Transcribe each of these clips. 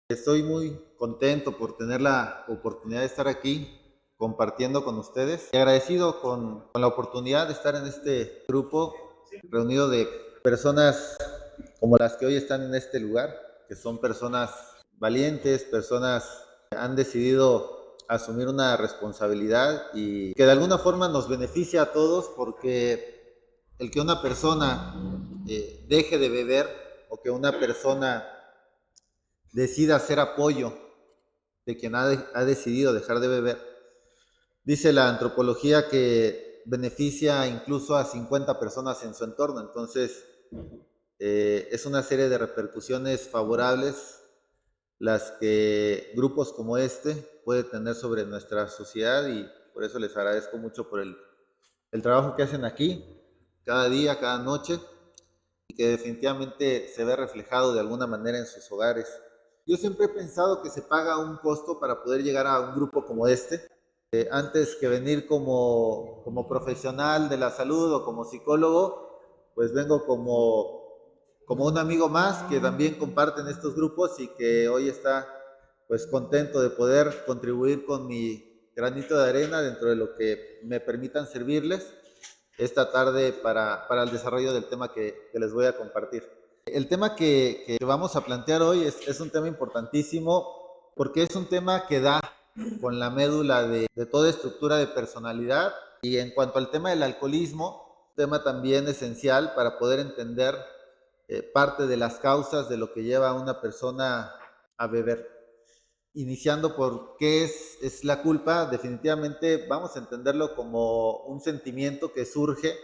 Estoy muy contento por tener la oportunidad de estar aquí compartiendo con ustedes y agradecido con la oportunidad de estar en este grupo reunido de personas como las que hoy están en este lugar, que son personas valientes, personas que han decidido asumir una responsabilidad y que de alguna forma nos beneficia a todos, porque el que una persona deje de beber o que una persona decida hacer apoyo de quien ha decidido dejar de beber, dice la antropología que beneficia incluso a 50 personas en su entorno. Entonces, es una serie de repercusiones favorables las que grupos como este pueden tener sobre nuestra sociedad, y por eso les agradezco mucho por el trabajo que hacen aquí, cada día, cada noche, y que definitivamente se ve reflejado de alguna manera en sus hogares. Yo siempre he pensado que se paga un costo para poder llegar a un grupo como este. Antes que venir como profesional de la salud o como psicólogo, pues vengo como un amigo más que también comparte en estos grupos y que hoy está pues contento de poder contribuir con mi granito de arena dentro de lo que me permitan servirles esta tarde para el desarrollo del tema que les voy a compartir. El tema que vamos a plantear hoy es un tema importantísimo, porque es un tema que da con la médula de toda estructura de personalidad. Y en cuanto al tema del alcoholismo, un tema también esencial para poder entender parte de las causas de lo que lleva a una persona a beber. Iniciando por qué es la culpa. Definitivamente vamos a entenderlo como un sentimiento que surge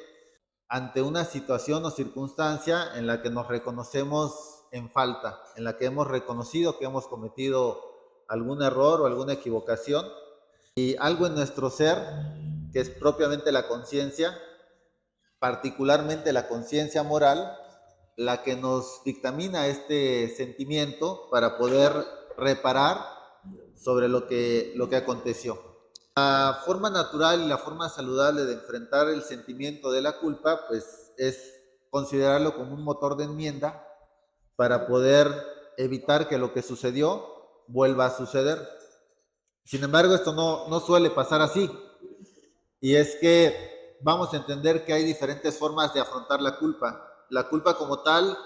ante una situación o circunstancia en la que nos reconocemos en falta, en la que hemos reconocido que hemos cometido algún error o alguna equivocación, y algo en nuestro ser, que es propiamente la conciencia, particularmente la conciencia moral, la que nos dictamina este sentimiento para poder reparar sobre lo que aconteció. La forma natural y la forma saludable de enfrentar el sentimiento de la culpa, pues es considerarlo como un motor de enmienda para poder evitar que lo que sucedió vuelva a suceder. Sin embargo, esto no suele pasar así. Y es que vamos a entender que hay diferentes formas de afrontar la culpa. La culpa como tal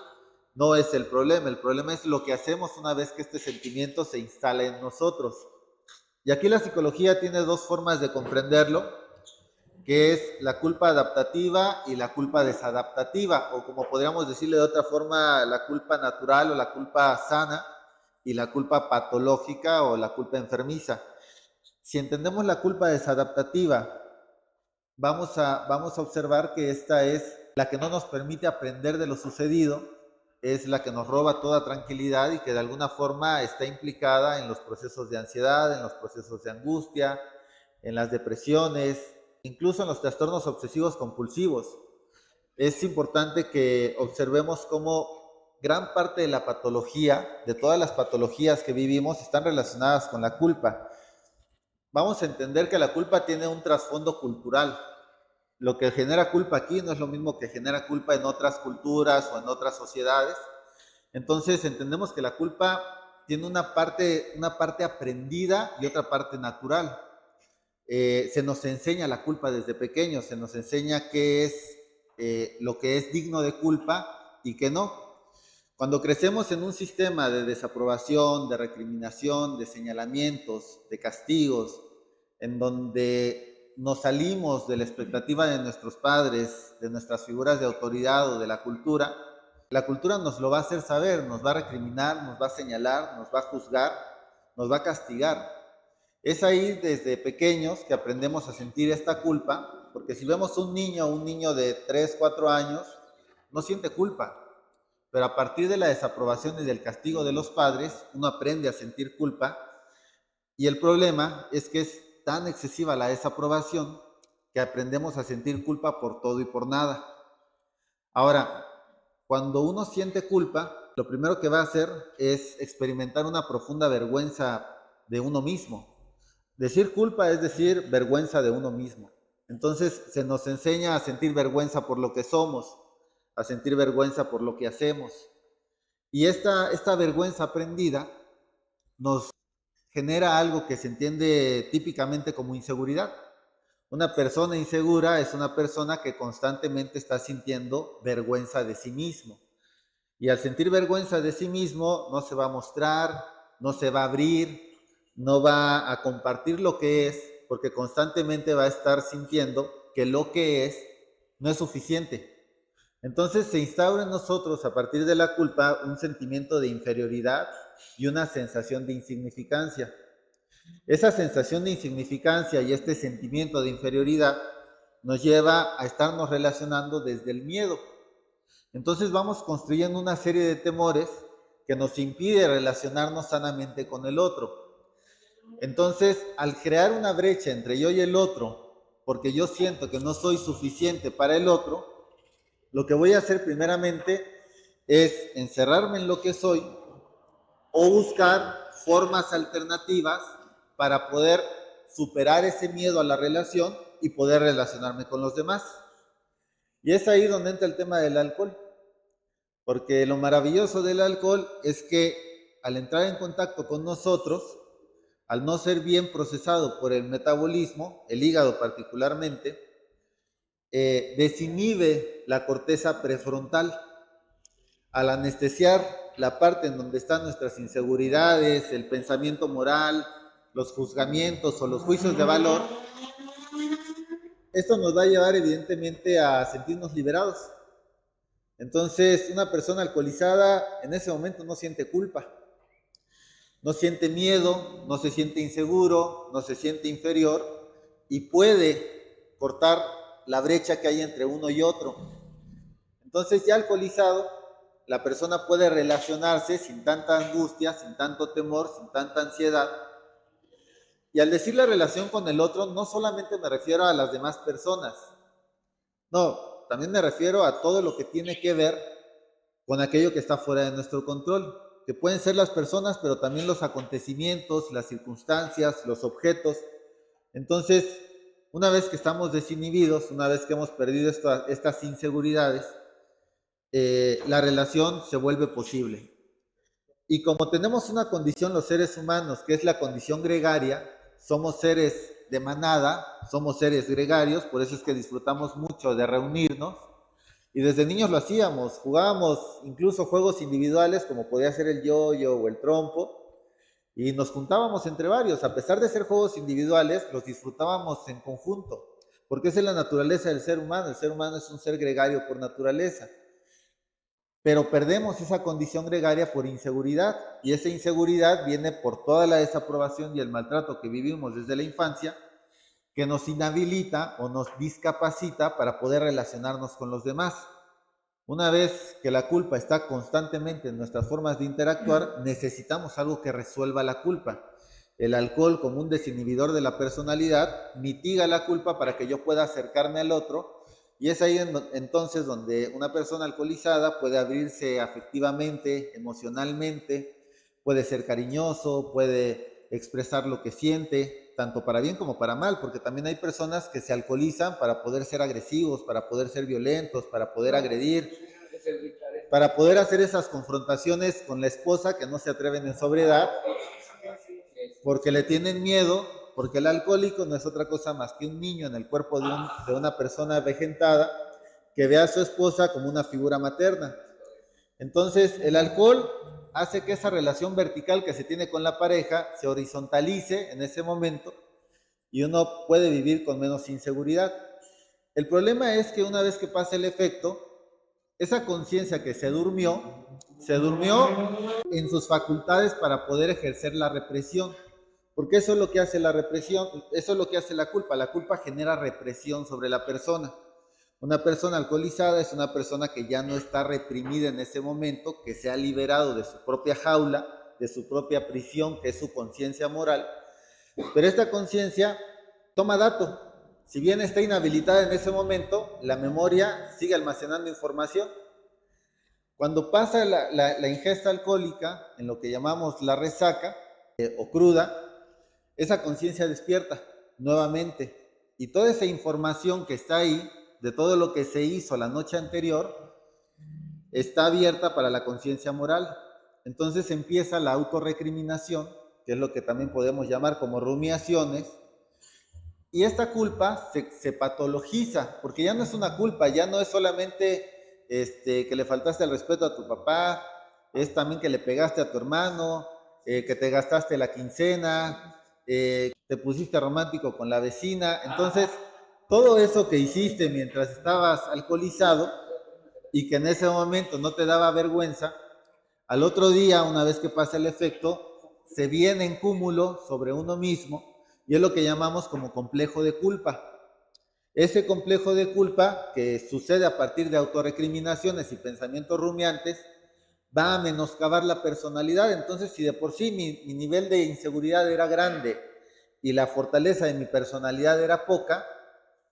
no es el problema es lo que hacemos una vez que este sentimiento se instala en nosotros. Y aquí la psicología tiene dos formas de comprenderlo, que es la culpa adaptativa y la culpa desadaptativa, o como podríamos decirle de otra forma, la culpa natural o la culpa sana y la culpa patológica o la culpa enfermiza. Si entendemos la culpa desadaptativa, vamos a observar que esta es la que no nos permite aprender de lo sucedido, es la que nos roba toda tranquilidad y que de alguna forma está implicada en los procesos de ansiedad, en los procesos de angustia, en las depresiones, incluso en los trastornos obsesivos compulsivos. Es importante que observemos cómo gran parte de la patología, de todas las patologías que vivimos, están relacionadas con la culpa. Vamos a entender que la culpa tiene un trasfondo cultural. Lo que genera culpa aquí no es lo mismo que genera culpa en otras culturas o en otras sociedades. Entonces entendemos que la culpa tiene una parte aprendida y otra parte natural. Se nos enseña la culpa desde pequeños, se nos enseña qué es lo que es digno de culpa y qué no. Cuando crecemos en un sistema de desaprobación, de recriminación, de señalamientos, de castigos, en donde nos salimos de la expectativa de nuestros padres, de nuestras figuras de autoridad o de la cultura nos lo va a hacer saber, nos va a recriminar, nos va a señalar, nos va a juzgar, nos va a castigar. Es ahí desde pequeños que aprendemos a sentir esta culpa, porque si vemos un niño de 3, 4 años, no siente culpa, pero a partir de la desaprobación y del castigo de los padres, uno aprende a sentir culpa, y el problema es que es tan excesiva la desaprobación que aprendemos a sentir culpa por todo y por nada. Ahora, cuando uno siente culpa, lo primero que va a hacer es experimentar una profunda vergüenza de uno mismo. Decir culpa es decir vergüenza de uno mismo. Entonces se nos enseña a sentir vergüenza por lo que somos, a sentir vergüenza por lo que hacemos. Y esta vergüenza aprendida nos genera algo que se entiende típicamente como inseguridad. Una persona insegura es una persona que constantemente está sintiendo vergüenza de sí mismo. Y al sentir vergüenza de sí mismo, no se va a mostrar, no se va a abrir, no va a compartir lo que es, porque constantemente va a estar sintiendo que lo que es no es suficiente. Entonces se instaura en nosotros a partir de la culpa un sentimiento de inferioridad y una sensación de insignificancia. Esa sensación de insignificancia y este sentimiento de inferioridad nos lleva a estarnos relacionando desde el miedo. Entonces vamos construyendo una serie de temores que nos impide relacionarnos sanamente con el otro. Entonces, al crear una brecha entre yo y el otro, porque yo siento que no soy suficiente para el otro, lo que voy a hacer primeramente es encerrarme en lo que soy o buscar formas alternativas para poder superar ese miedo a la relación y poder relacionarme con los demás. Y es ahí donde entra el tema del alcohol, porque lo maravilloso del alcohol es que al entrar en contacto con nosotros, al no ser bien procesado por el metabolismo, el hígado particularmente, desinhibe la corteza prefrontal. Al anestesiar la parte en donde están nuestras inseguridades, el pensamiento moral, los juzgamientos o los juicios de valor, esto nos va a llevar evidentemente a sentirnos liberados. Entonces, una persona alcoholizada en ese momento no siente culpa, no siente miedo, no se siente inseguro, no se siente inferior y puede cortar la brecha que hay entre uno y otro. Entonces, ya alcoholizado, la persona puede relacionarse sin tanta angustia, sin tanto temor, sin tanta ansiedad. Y al decir la relación con el otro, no solamente me refiero a las demás personas, no, también me refiero a todo lo que tiene que ver con aquello que está fuera de nuestro control, que pueden ser las personas, pero también los acontecimientos, las circunstancias, los objetos. Entonces, una vez que estamos desinhibidos, una vez que hemos perdido estas inseguridades, la relación se vuelve posible. Y como tenemos una condición los seres humanos, que es la condición gregaria, somos seres de manada, somos seres gregarios, por eso es que disfrutamos mucho de reunirnos. Y desde niños lo hacíamos, jugábamos incluso juegos individuales como podía ser el yo-yo o el trompo, y nos juntábamos entre varios. A pesar de ser juegos individuales, los disfrutábamos en conjunto, porque esa es la naturaleza del ser humano. El ser humano es un ser gregario por naturaleza. Pero perdemos esa condición gregaria por inseguridad, y esa inseguridad viene por toda la desaprobación y el maltrato que vivimos desde la infancia, que nos inhabilita o nos discapacita para poder relacionarnos con los demás. Una vez que la culpa está constantemente en nuestras formas de interactuar, necesitamos algo que resuelva la culpa. El alcohol, como un desinhibidor de la personalidad, mitiga la culpa para que yo pueda acercarme al otro, y es ahí entonces donde una persona alcoholizada puede abrirse afectivamente, emocionalmente, puede ser cariñoso, puede expresar lo que siente, tanto para bien como para mal, porque también hay personas que se alcoholizan para poder ser agresivos, para poder ser violentos, para poder agredir, para poder hacer esas confrontaciones con la esposa que no se atreven en sobriedad, porque le tienen miedo, porque el alcohólico no es otra cosa más que un niño en el cuerpo de una persona avejentada que ve a su esposa como una figura materna. Entonces, el alcohol hace que esa relación vertical que se tiene con la pareja se horizontalice en ese momento y uno puede vivir con menos inseguridad. El problema es que una vez que pasa el efecto, esa conciencia que se durmió en sus facultades para poder ejercer la represión. Porque eso es lo que hace la represión, eso es lo que hace la culpa. La culpa genera represión sobre la persona. Una persona alcoholizada es una persona que ya no está reprimida en ese momento, que se ha liberado de su propia jaula, de su propia prisión, que es su conciencia moral. Pero esta conciencia toma dato. Si bien está inhabilitada en ese momento, la memoria sigue almacenando información. Cuando pasa la ingesta alcohólica, en lo que llamamos la resaca o cruda, esa conciencia despierta nuevamente. Y toda esa información que está ahí, de todo lo que se hizo la noche anterior, está abierta para la conciencia moral. Entonces empieza la autorrecriminación que es lo que también podemos llamar como rumiaciones, y esta culpa se patologiza, porque ya no es una culpa, ya no es solamente que le faltaste el respeto a tu papá, es también que le pegaste a tu hermano, que te gastaste la quincena, te pusiste romántico con la vecina. Entonces, todo eso que hiciste mientras estabas alcoholizado y que en ese momento no te daba vergüenza, al otro día, una vez que pasa el efecto, se viene en cúmulo sobre uno mismo y es lo que llamamos como complejo de culpa. Ese complejo de culpa, que sucede a partir de autorrecriminaciones y pensamientos rumiantes, va a menoscabar la personalidad. Entonces, si de por sí mi nivel de inseguridad era grande y la fortaleza de mi personalidad era poca,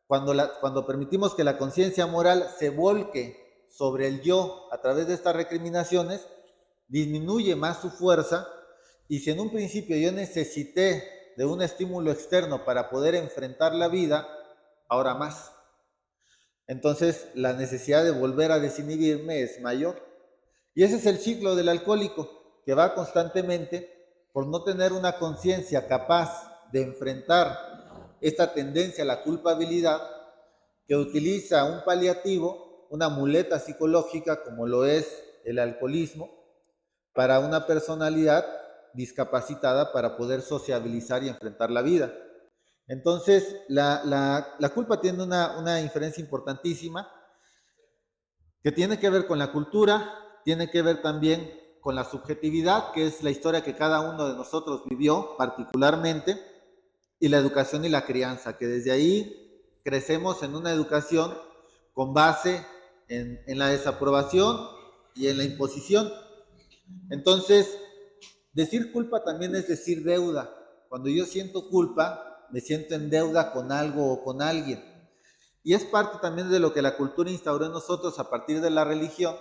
cuando permitimos que la conciencia moral se volque sobre el yo a través de estas recriminaciones, disminuye más su fuerza, y si en un principio yo necesité de un estímulo externo para poder enfrentar la vida, ahora más. Entonces la necesidad de volver a desinhibirme es mayor. Y ese es el ciclo del alcohólico, que va constantemente por no tener una conciencia capaz de enfrentar esta tendencia a la culpabilidad, que utiliza un paliativo, una muleta psicológica como lo es el alcoholismo, para una personalidad discapacitada para poder sociabilizar y enfrentar la vida. Entonces, la culpa tiene una inferencia importantísima que tiene que ver con la cultura, tiene que ver también con la subjetividad, que es la historia que cada uno de nosotros vivió particularmente, y la educación y la crianza, que desde ahí crecemos en una educación con base en la desaprobación y en la imposición. Entonces, decir culpa también es decir deuda. Cuando yo siento culpa, me siento en deuda con algo o con alguien. Y es parte también de lo que la cultura instauró en nosotros a partir de la religión.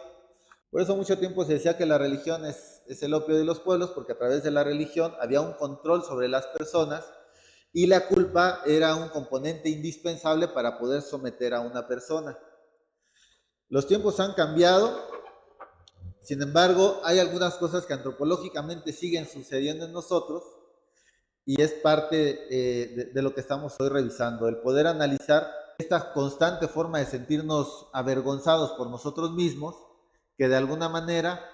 Por eso mucho tiempo se decía que la religión es el opio de los pueblos, porque a través de la religión había un control sobre las personas y la culpa era un componente indispensable para poder someter a una persona. Los tiempos han cambiado, sin embargo, hay algunas cosas que antropológicamente siguen sucediendo en nosotros y es parte de lo que estamos hoy revisando, el poder analizar esta constante forma de sentirnos avergonzados por nosotros mismos, que de alguna manera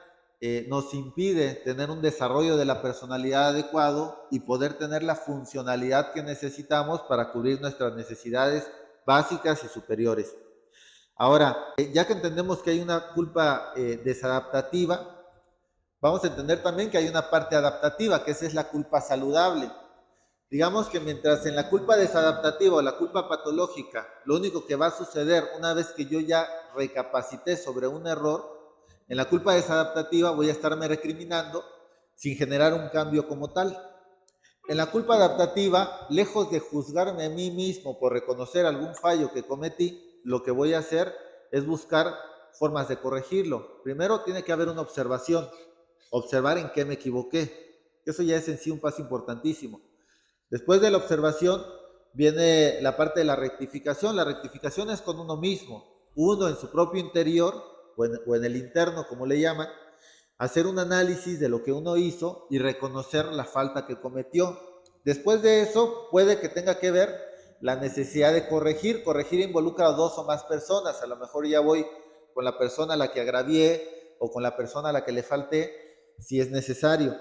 nos impide tener un desarrollo de la personalidad adecuado y poder tener la funcionalidad que necesitamos para cubrir nuestras necesidades básicas y superiores. Ahora, ya que entendemos que hay una culpa desadaptativa, vamos a entender también que hay una parte adaptativa, que esa es la culpa saludable. Digamos que mientras en la culpa desadaptativa o la culpa patológica, lo único que va a suceder una vez que yo ya recapacité sobre un error, en la culpa desadaptativa voy a estarme recriminando sin generar un cambio como tal. En la culpa adaptativa, lejos de juzgarme a mí mismo por reconocer algún fallo que cometí, lo que voy a hacer es buscar formas de corregirlo. Primero tiene que haber una observación, observar en qué me equivoqué. Eso ya es en sí un paso importantísimo. Después de la observación viene la parte de la rectificación. La rectificación es con uno mismo, uno en su propio interior o en el interno, como le llaman, hacer un análisis de lo que uno hizo y reconocer la falta que cometió. Después de eso puede que tenga que ver la necesidad de corregir. Corregir involucra a dos o más personas. A lo mejor ya voy con la persona a la que agravié o con la persona a la que le falté, si es necesario.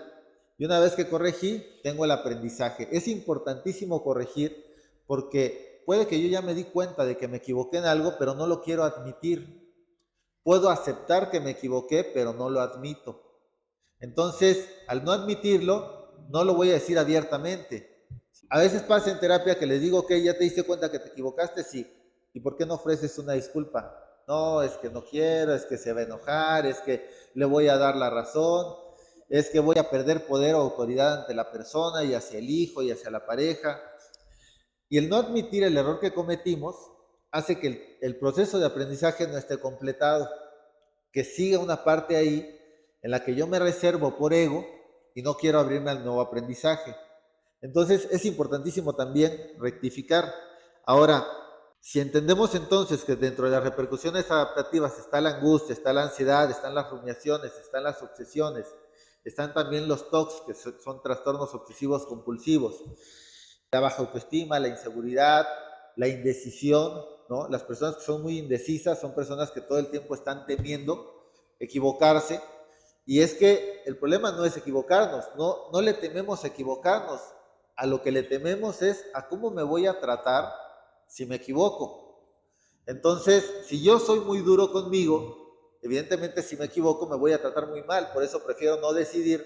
Y una vez que corregí, tengo el aprendizaje. Es importantísimo corregir porque puede que yo ya me di cuenta de que me equivoqué en algo, pero no lo quiero admitir. Puedo aceptar que me equivoqué, pero no lo admito. Entonces, al no admitirlo, no lo voy a decir abiertamente. A veces pasa en terapia que les digo, ok, ya te diste cuenta que te equivocaste, sí. ¿Y por qué no ofreces una disculpa? No, es que no quiero, es que se va a enojar, es que le voy a dar la razón, es que voy a perder poder o autoridad ante la persona y hacia el hijo y hacia la pareja. Y el no admitir el error que cometimos hace que el proceso de aprendizaje no esté completado, que siga una parte ahí en la que yo me reservo por ego y no quiero abrirme al nuevo aprendizaje. Entonces es importantísimo también rectificar. Ahora, si entendemos entonces que dentro de las repercusiones adaptativas está la angustia, está la ansiedad, están las rumiaciones, están las obsesiones, Están también los TOCs, que son trastornos obsesivos compulsivos. La baja autoestima, la inseguridad, la indecisión, ¿no? Las personas que son muy indecisas son personas que todo el tiempo están temiendo equivocarse. Y es que el problema no es equivocarnos, no le tememos equivocarnos. A lo que le tememos es a cómo me voy a tratar si me equivoco. Entonces, si yo soy muy duro conmigo, evidentemente si me equivoco me voy a tratar muy mal. Por eso prefiero no decidir,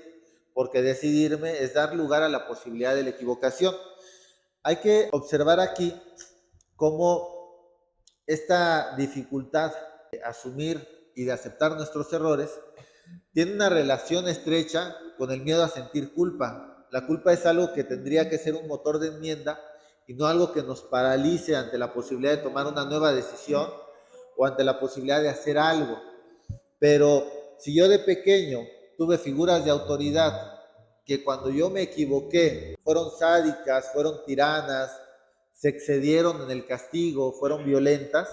porque decidirme es dar lugar a la posibilidad de la equivocación. Hay que observar aquí cómo esta dificultad de asumir y de aceptar nuestros errores tiene una relación estrecha con el miedo a sentir culpa. La culpa es algo que tendría que ser un motor de enmienda y no algo que nos paralice ante la posibilidad de tomar una nueva decisión o ante la posibilidad de hacer algo. Pero si yo de pequeño tuve figuras de autoridad que cuando yo me equivoqué fueron sádicas, fueron tiranas, se excedieron en el castigo, fueron violentas,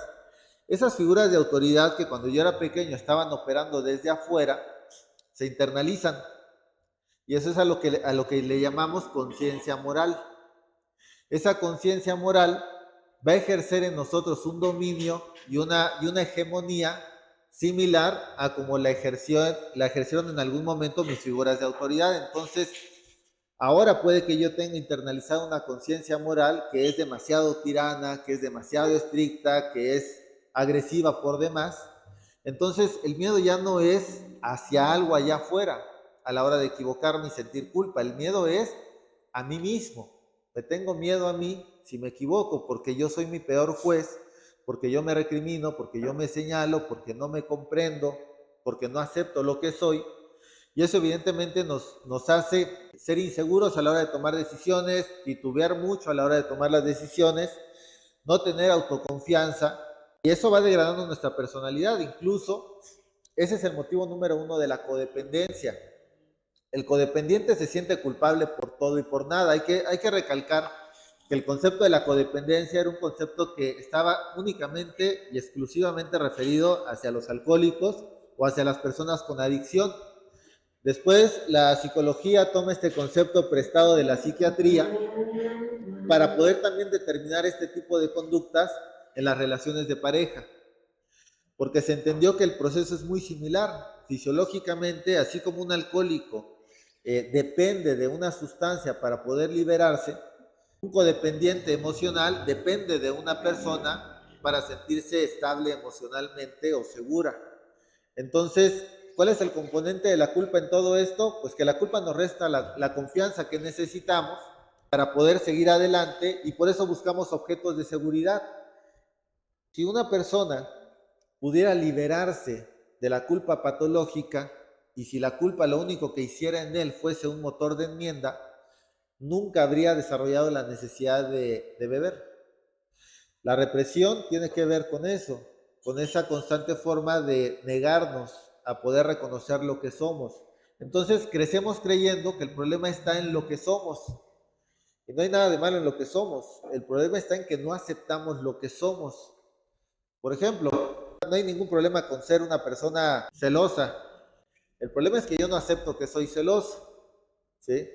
esas figuras de autoridad que cuando yo era pequeño estaban operando desde afuera, se internalizan. Y eso es a lo que le llamamos conciencia moral. Esa conciencia moral va a ejercer en nosotros un dominio y una hegemonía similar a como la ejercieron en algún momento mis figuras de autoridad. Entonces, ahora puede que yo tenga internalizada una conciencia moral que es demasiado tirana, que es demasiado estricta, que es agresiva por demás. Entonces, el miedo ya no es hacia algo allá afuera a la hora de equivocarme y sentir culpa. El miedo es a mí mismo. Me tengo miedo a mí si me equivoco, porque yo soy mi peor juez, porque yo me recrimino, porque yo me señalo, porque no me comprendo, porque no acepto lo que soy. Y eso evidentemente nos hace ser inseguros a la hora de tomar decisiones, titubear mucho a la hora de tomar las decisiones, no tener autoconfianza, y eso va degradando nuestra personalidad. Incluso ese es el motivo número uno de la codependencia. El codependiente se siente culpable por todo y por nada. Hay que recalcar que el concepto de la codependencia era un concepto que estaba únicamente y exclusivamente referido hacia los alcohólicos o hacia las personas con adicción. Después, la psicología toma este concepto prestado de la psiquiatría para poder también determinar este tipo de conductas en las relaciones de pareja, porque se entendió que el proceso es muy similar. Fisiológicamente, así como un alcohólico depende de una sustancia para poder liberarse, un codependiente emocional depende de una persona para sentirse estable emocionalmente o segura. Entonces, ¿cuál es el componente de la culpa en todo esto? Pues que la culpa nos resta la confianza que necesitamos para poder seguir adelante, y por eso buscamos objetos de seguridad. Si una persona pudiera liberarse de la culpa patológica, y si la culpa lo único que hiciera en él fuese un motor de enmienda, nunca habría desarrollado la necesidad de beber. La represión tiene que ver con eso, con esa constante forma de negarnos a poder reconocer lo que somos. Entonces crecemos creyendo que el problema está en lo que somos. Y no hay nada de malo en lo que somos. El problema está en que no aceptamos lo que somos. Por ejemplo, no hay ningún problema con ser una persona celosa. El problema es que yo no acepto que soy celoso, ¿sí?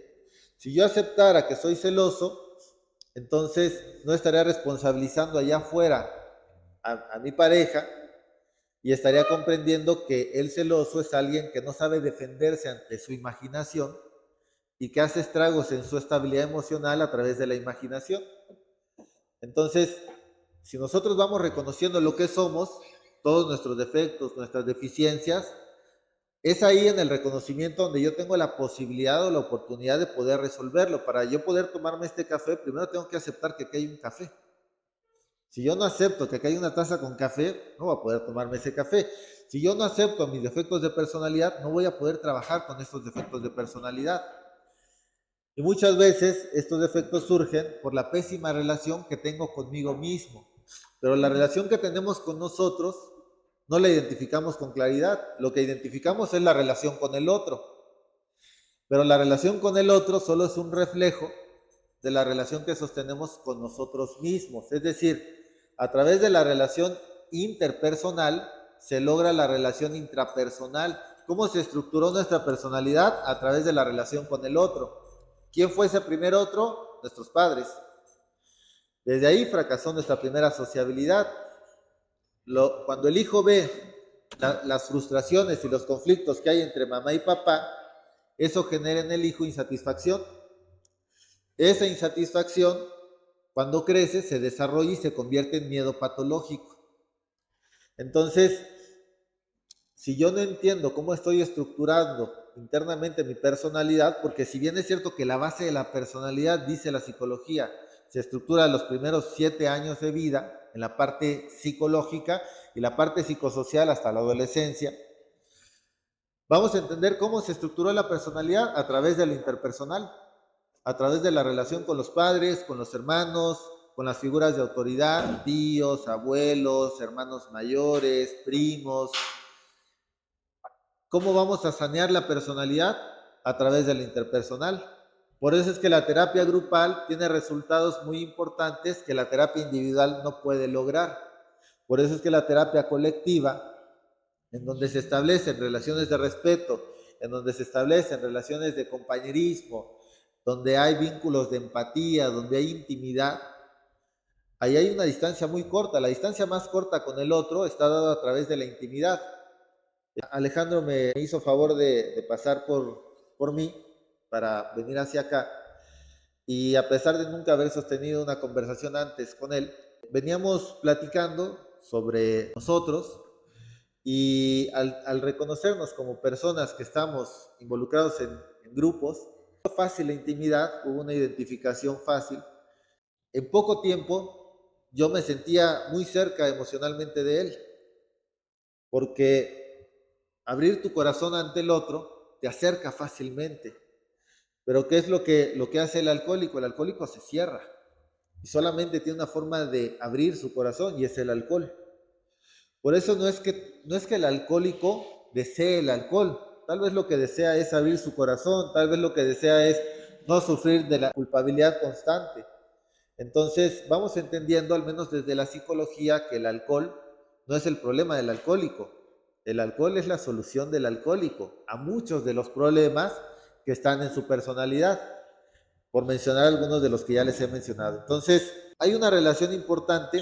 Si yo aceptara que soy celoso, entonces no estaría responsabilizando allá afuera a mi pareja, y estaría comprendiendo que el celoso es alguien que no sabe defenderse ante su imaginación y que hace estragos en su estabilidad emocional a través de la imaginación. Entonces, si nosotros vamos reconociendo lo que somos, todos nuestros defectos, nuestras deficiencias, es ahí en el reconocimiento donde yo tengo la posibilidad o la oportunidad de poder resolverlo. Para yo poder tomarme este café, primero tengo que aceptar que aquí hay un café. Si yo no acepto que aquí hay una taza con café, no voy a poder tomarme ese café. Si yo no acepto mis defectos de personalidad, no voy a poder trabajar con estos defectos de personalidad. Y muchas veces estos defectos surgen por la pésima relación que tengo conmigo mismo. Pero la relación que tenemos con nosotros no la identificamos con claridad. Lo que identificamos es la relación con el otro. Pero la relación con el otro solo es un reflejo de la relación que sostenemos con nosotros mismos. Es decir, a través de la relación interpersonal se logra la relación intrapersonal. cómo se estructuró nuestra personalidad a través de la relación con el otro. ¿Quién fue ese primer otro? Nuestros padres. Desde ahí fracasó nuestra primera sociabilidad. Cuando el hijo ve las frustraciones y los conflictos que hay entre mamá y papá, eso genera en el hijo insatisfacción. Esa insatisfacción, cuando crece, se desarrolla y se convierte en miedo patológico. Entonces, si yo no entiendo cómo estoy estructurando internamente mi personalidad, porque si bien es cierto que la base de la personalidad, dice la psicología, se estructura en los primeros 7 años de vida, en la parte psicológica y la parte psicosocial hasta la adolescencia, vamos a entender cómo se estructuró la personalidad a través de lo interpersonal, a través de la relación con los padres, con los hermanos, con las figuras de autoridad, tíos, abuelos, hermanos mayores, primos. ¿Cómo vamos a sanear la personalidad? A través de lo interpersonal. Por eso es que la terapia grupal tiene resultados muy importantes que la terapia individual no puede lograr. Por eso es que la terapia colectiva, en donde se establecen relaciones de respeto, en donde se establecen relaciones de compañerismo, donde hay vínculos de empatía, donde hay intimidad, ahí hay una distancia muy corta. La distancia más corta con el otro está dada a través de la intimidad. Alejandro me hizo favor de pasar por mí para venir hacia acá, y a pesar de nunca haber sostenido una conversación antes con él, veníamos platicando sobre nosotros, y al reconocernos como personas que estamos involucrados en grupos, fue fácil la intimidad, hubo una identificación fácil. En poco tiempo yo me sentía muy cerca emocionalmente de él, porque abrir tu corazón ante el otro te acerca fácilmente. Pero ¿qué es lo que hace el alcohólico? El alcohólico se cierra y solamente tiene una forma de abrir su corazón, y es el alcohol. Por eso no es que el alcohólico desee el alcohol. Tal vez lo que desea es abrir su corazón, tal vez lo que desea es no sufrir de la culpabilidad constante. Entonces vamos entendiendo, al menos desde la psicología, que el alcohol no es el problema del alcohólico. El alcohol es la solución del alcohólico a muchos de los problemas que están en su personalidad, por mencionar algunos de los que ya les he mencionado. Entonces, hay una relación importante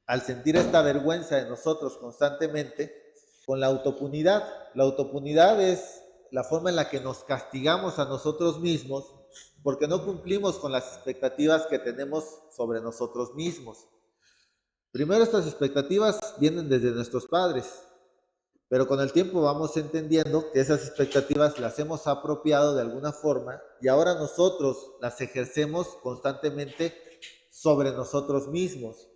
al sentir esta vergüenza de nosotros constantemente con la autopunidad. La autopunidad es la forma en la que nos castigamos a nosotros mismos porque no cumplimos con las expectativas que tenemos sobre nosotros mismos. Primero, estas expectativas vienen desde nuestros padres, pero con el tiempo vamos entendiendo que esas expectativas las hemos apropiado de alguna forma y ahora nosotros las ejercemos constantemente sobre nosotros mismos.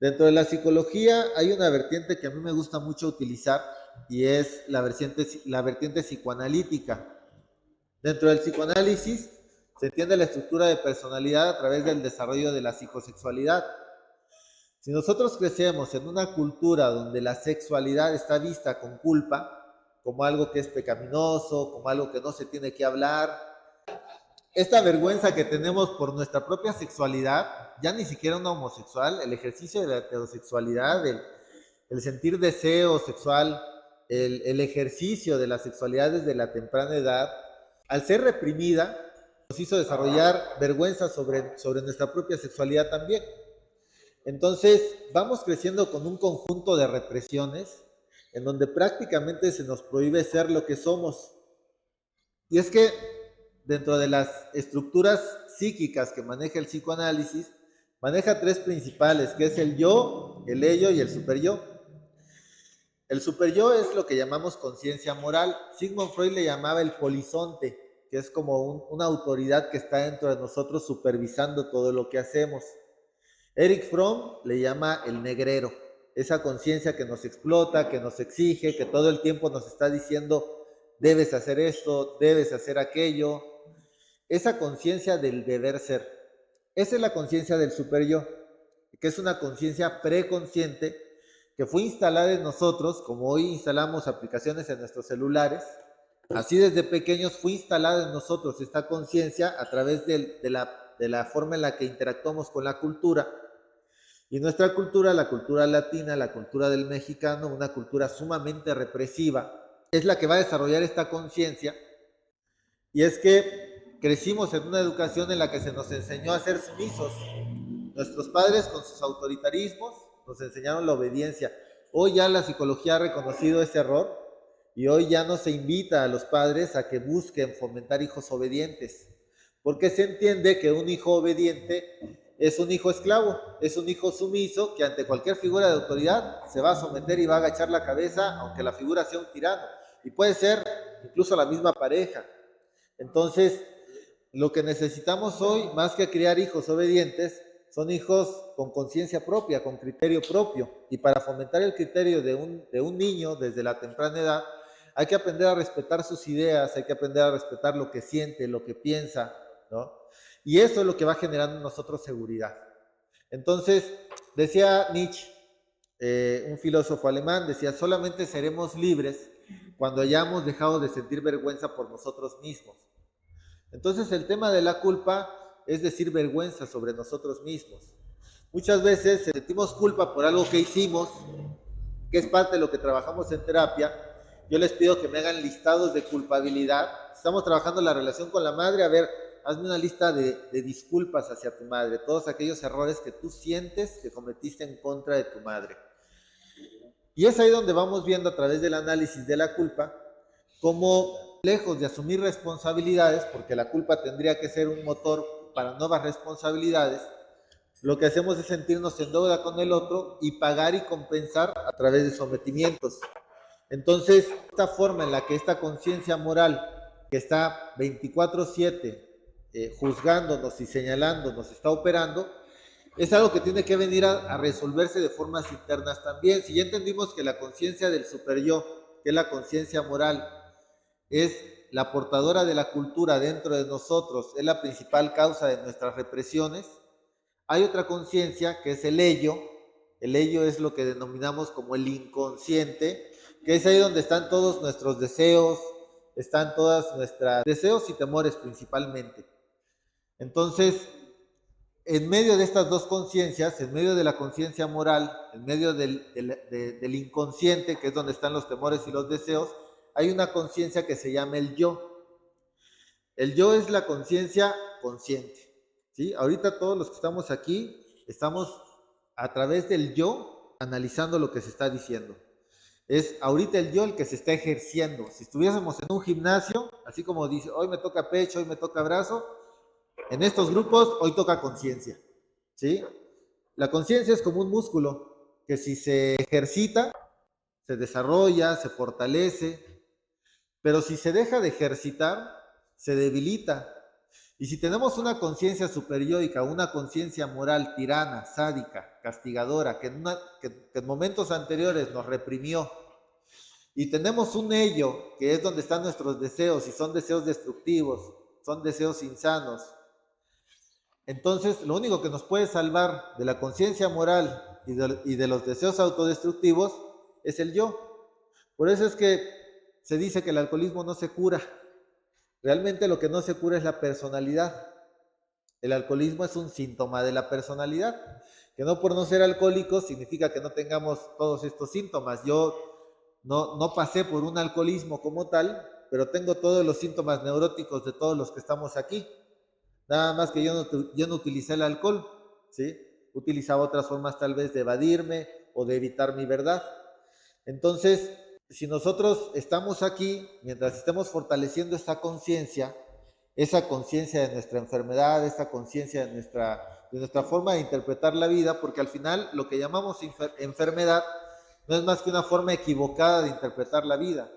Dentro de la psicología hay una vertiente que a mí me gusta mucho utilizar, y es la vertiente psicoanalítica. Dentro del psicoanálisis se entiende la estructura de personalidad a través del desarrollo de la psicosexualidad. Si nosotros crecemos en una cultura donde la sexualidad está vista con culpa, como algo que es pecaminoso, como algo que no se tiene que hablar, esta vergüenza que tenemos por nuestra propia sexualidad, ya ni siquiera una homosexual, el ejercicio de la heterosexualidad, el sentir deseo sexual, el ejercicio de la sexualidad desde la temprana edad, al ser reprimida, nos hizo desarrollar vergüenza sobre nuestra propia sexualidad también. Entonces, vamos creciendo con un conjunto de represiones en donde prácticamente se nos prohíbe ser lo que somos. Y es que dentro de las estructuras psíquicas que maneja el psicoanálisis, maneja 3 principales, que es el yo, el ello y el superyo. El superyo es lo que llamamos conciencia moral. Sigmund Freud le llamaba el polizonte, que es como una autoridad que está dentro de nosotros supervisando todo lo que hacemos. Erich Fromm le llama el negrero, esa conciencia que nos explota, que nos exige, que todo el tiempo nos está diciendo, debes hacer esto, debes hacer aquello. Esa conciencia del deber ser. Esa es la conciencia del superyo, que es una conciencia preconsciente que fue instalada en nosotros, como hoy instalamos aplicaciones en nuestros celulares. Así desde pequeños fue instalada en nosotros esta conciencia a través de la forma en la que interactuamos con la cultura. Y nuestra cultura, la cultura latina, la cultura del mexicano, una cultura sumamente represiva, es la que va a desarrollar esta conciencia. Y es que crecimos en una educación en la que se nos enseñó a ser sumisos. Nuestros padres con sus autoritarismos nos enseñaron la obediencia. Hoy ya la psicología ha reconocido ese error y hoy ya no se invita a los padres a que busquen fomentar hijos obedientes, porque se entiende que un hijo obediente es un hijo esclavo, es un hijo sumiso que ante cualquier figura de autoridad se va a someter y va a agachar la cabeza, aunque la figura sea un tirano, y puede ser incluso la misma pareja. Entonces, lo que necesitamos hoy, más que criar hijos obedientes, son hijos con conciencia propia, con criterio propio. Y para fomentar el criterio de un niño desde la temprana edad, hay que aprender a respetar sus ideas, hay que aprender a respetar lo que siente, lo que piensa, ¿no? Y eso es lo que va generando en nosotros seguridad. Entonces, decía Nietzsche, un filósofo alemán, decía, solamente seremos libres cuando hayamos dejado de sentir vergüenza por nosotros mismos. Entonces el tema de la culpa es decir vergüenza sobre nosotros mismos. Muchas veces sentimos culpa por algo que hicimos, que es parte de lo que trabajamos en terapia. Yo les pido que me hagan listados de culpabilidad. Estamos trabajando la relación con la madre. A ver, hazme una lista de disculpas hacia tu madre, todos aquellos errores que tú sientes que cometiste en contra de tu madre. Y es ahí donde vamos viendo a través del análisis de la culpa cómo, lejos de asumir responsabilidades, porque la culpa tendría que ser un motor para nuevas responsabilidades, lo que hacemos es sentirnos en deuda con el otro y pagar y compensar a través de sometimientos. Entonces, esta forma en la que esta conciencia moral, que está 24/7 juzgándonos y señalándonos, está operando, es algo que tiene que venir a resolverse de formas internas también. Si ya entendimos que la conciencia del superyo, que es la conciencia moral, es la portadora de la cultura dentro de nosotros, es la principal causa de nuestras represiones, hay otra conciencia que es el ello. El ello es lo que denominamos como el inconsciente, que es ahí donde están todos nuestros deseos, están todas nuestras deseos y temores principalmente. Entonces, en medio de estas dos conciencias, en medio de la conciencia moral, en medio del inconsciente, que es donde están los temores y los deseos, hay una conciencia que se llama el yo. El yo es la conciencia consciente, ¿sí? Ahorita todos los que estamos aquí estamos a través del yo analizando lo que se está diciendo. Es ahorita el yo el que se está ejerciendo. Si estuviésemos en un gimnasio, así como dice, hoy me toca pecho, hoy me toca brazo, en estos grupos hoy toca conciencia, ¿sí? La conciencia es como un músculo que si se ejercita, se desarrolla, se fortalece, pero si se deja de ejercitar, se debilita. Y si tenemos una conciencia superiórica, una conciencia moral tirana, sádica, castigadora, que en momentos anteriores nos reprimió, y tenemos un ello, que es donde están nuestros deseos, y son deseos destructivos, son deseos insanos, entonces lo único que nos puede salvar de la conciencia moral y de los deseos autodestructivos es el yo. Por eso es que se dice que el alcoholismo no se cura. Realmente lo que no se cura es la personalidad. El alcoholismo es un síntoma de la personalidad, que no por no ser alcohólicos significa que no tengamos todos estos síntomas. Yo no pasé por un alcoholismo como tal, pero tengo todos los síntomas neuróticos de todos los que estamos aquí. Nada más que yo no utilicé el alcohol, ¿sí? Utilizaba otras formas tal vez de evadirme o de evitar mi verdad. Entonces, si nosotros estamos aquí, mientras estemos fortaleciendo esta conciencia, esa conciencia de nuestra enfermedad, esta conciencia de nuestra forma de interpretar la vida, porque al final lo que llamamos enfermedad no es más que una forma equivocada de interpretar la vida.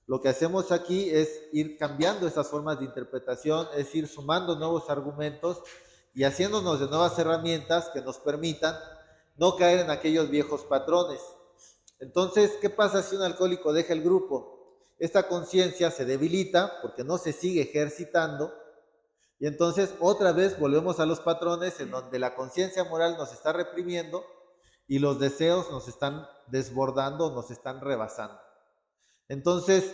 Lo que hacemos aquí es ir cambiando esas formas de interpretación, es ir sumando nuevos argumentos y haciéndonos de nuevas herramientas que nos permitan no caer en aquellos viejos patrones. Entonces, ¿qué pasa si un alcohólico deja el grupo? Esta conciencia se debilita porque no se sigue ejercitando y entonces otra vez volvemos a los patrones en donde la conciencia moral nos está reprimiendo y los deseos nos están desbordando, nos están rebasando. Entonces,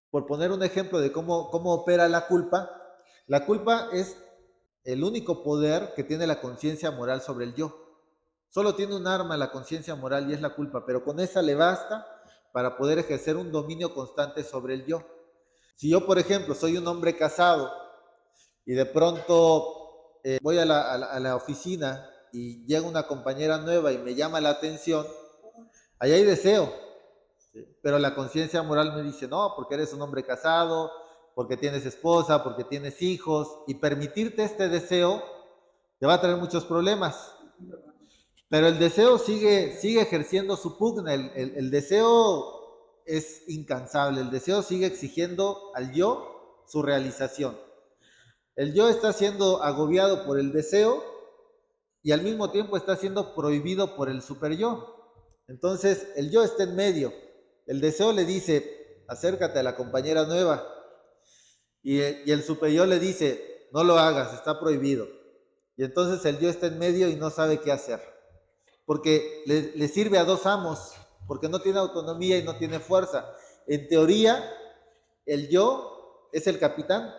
por poner un ejemplo de cómo opera la culpa es el único poder que tiene la conciencia moral sobre el yo. Solo tiene un arma la conciencia moral y es la culpa, pero con esa le basta para poder ejercer un dominio constante sobre el yo. Si yo, por ejemplo, soy un hombre casado y de pronto voy a la oficina y llega una compañera nueva y me llama la atención, ahí hay deseo, ¿sí? Pero la conciencia moral me dice, no, porque eres un hombre casado, porque tienes esposa, porque tienes hijos, y permitirte este deseo te va a traer muchos problemas. Pero el deseo sigue ejerciendo su pugna, el deseo es incansable, el deseo sigue exigiendo al yo su realización. El yo está siendo agobiado por el deseo y al mismo tiempo está siendo prohibido por el superyo. Entonces el yo está en medio, el deseo le dice, acércate a la compañera nueva, y el superyo le dice, no lo hagas, está prohibido. Y entonces el yo está en medio y no sabe qué hacer, porque le sirve a dos amos, porque no tiene autonomía y no tiene fuerza. En teoría, el yo es el capitán,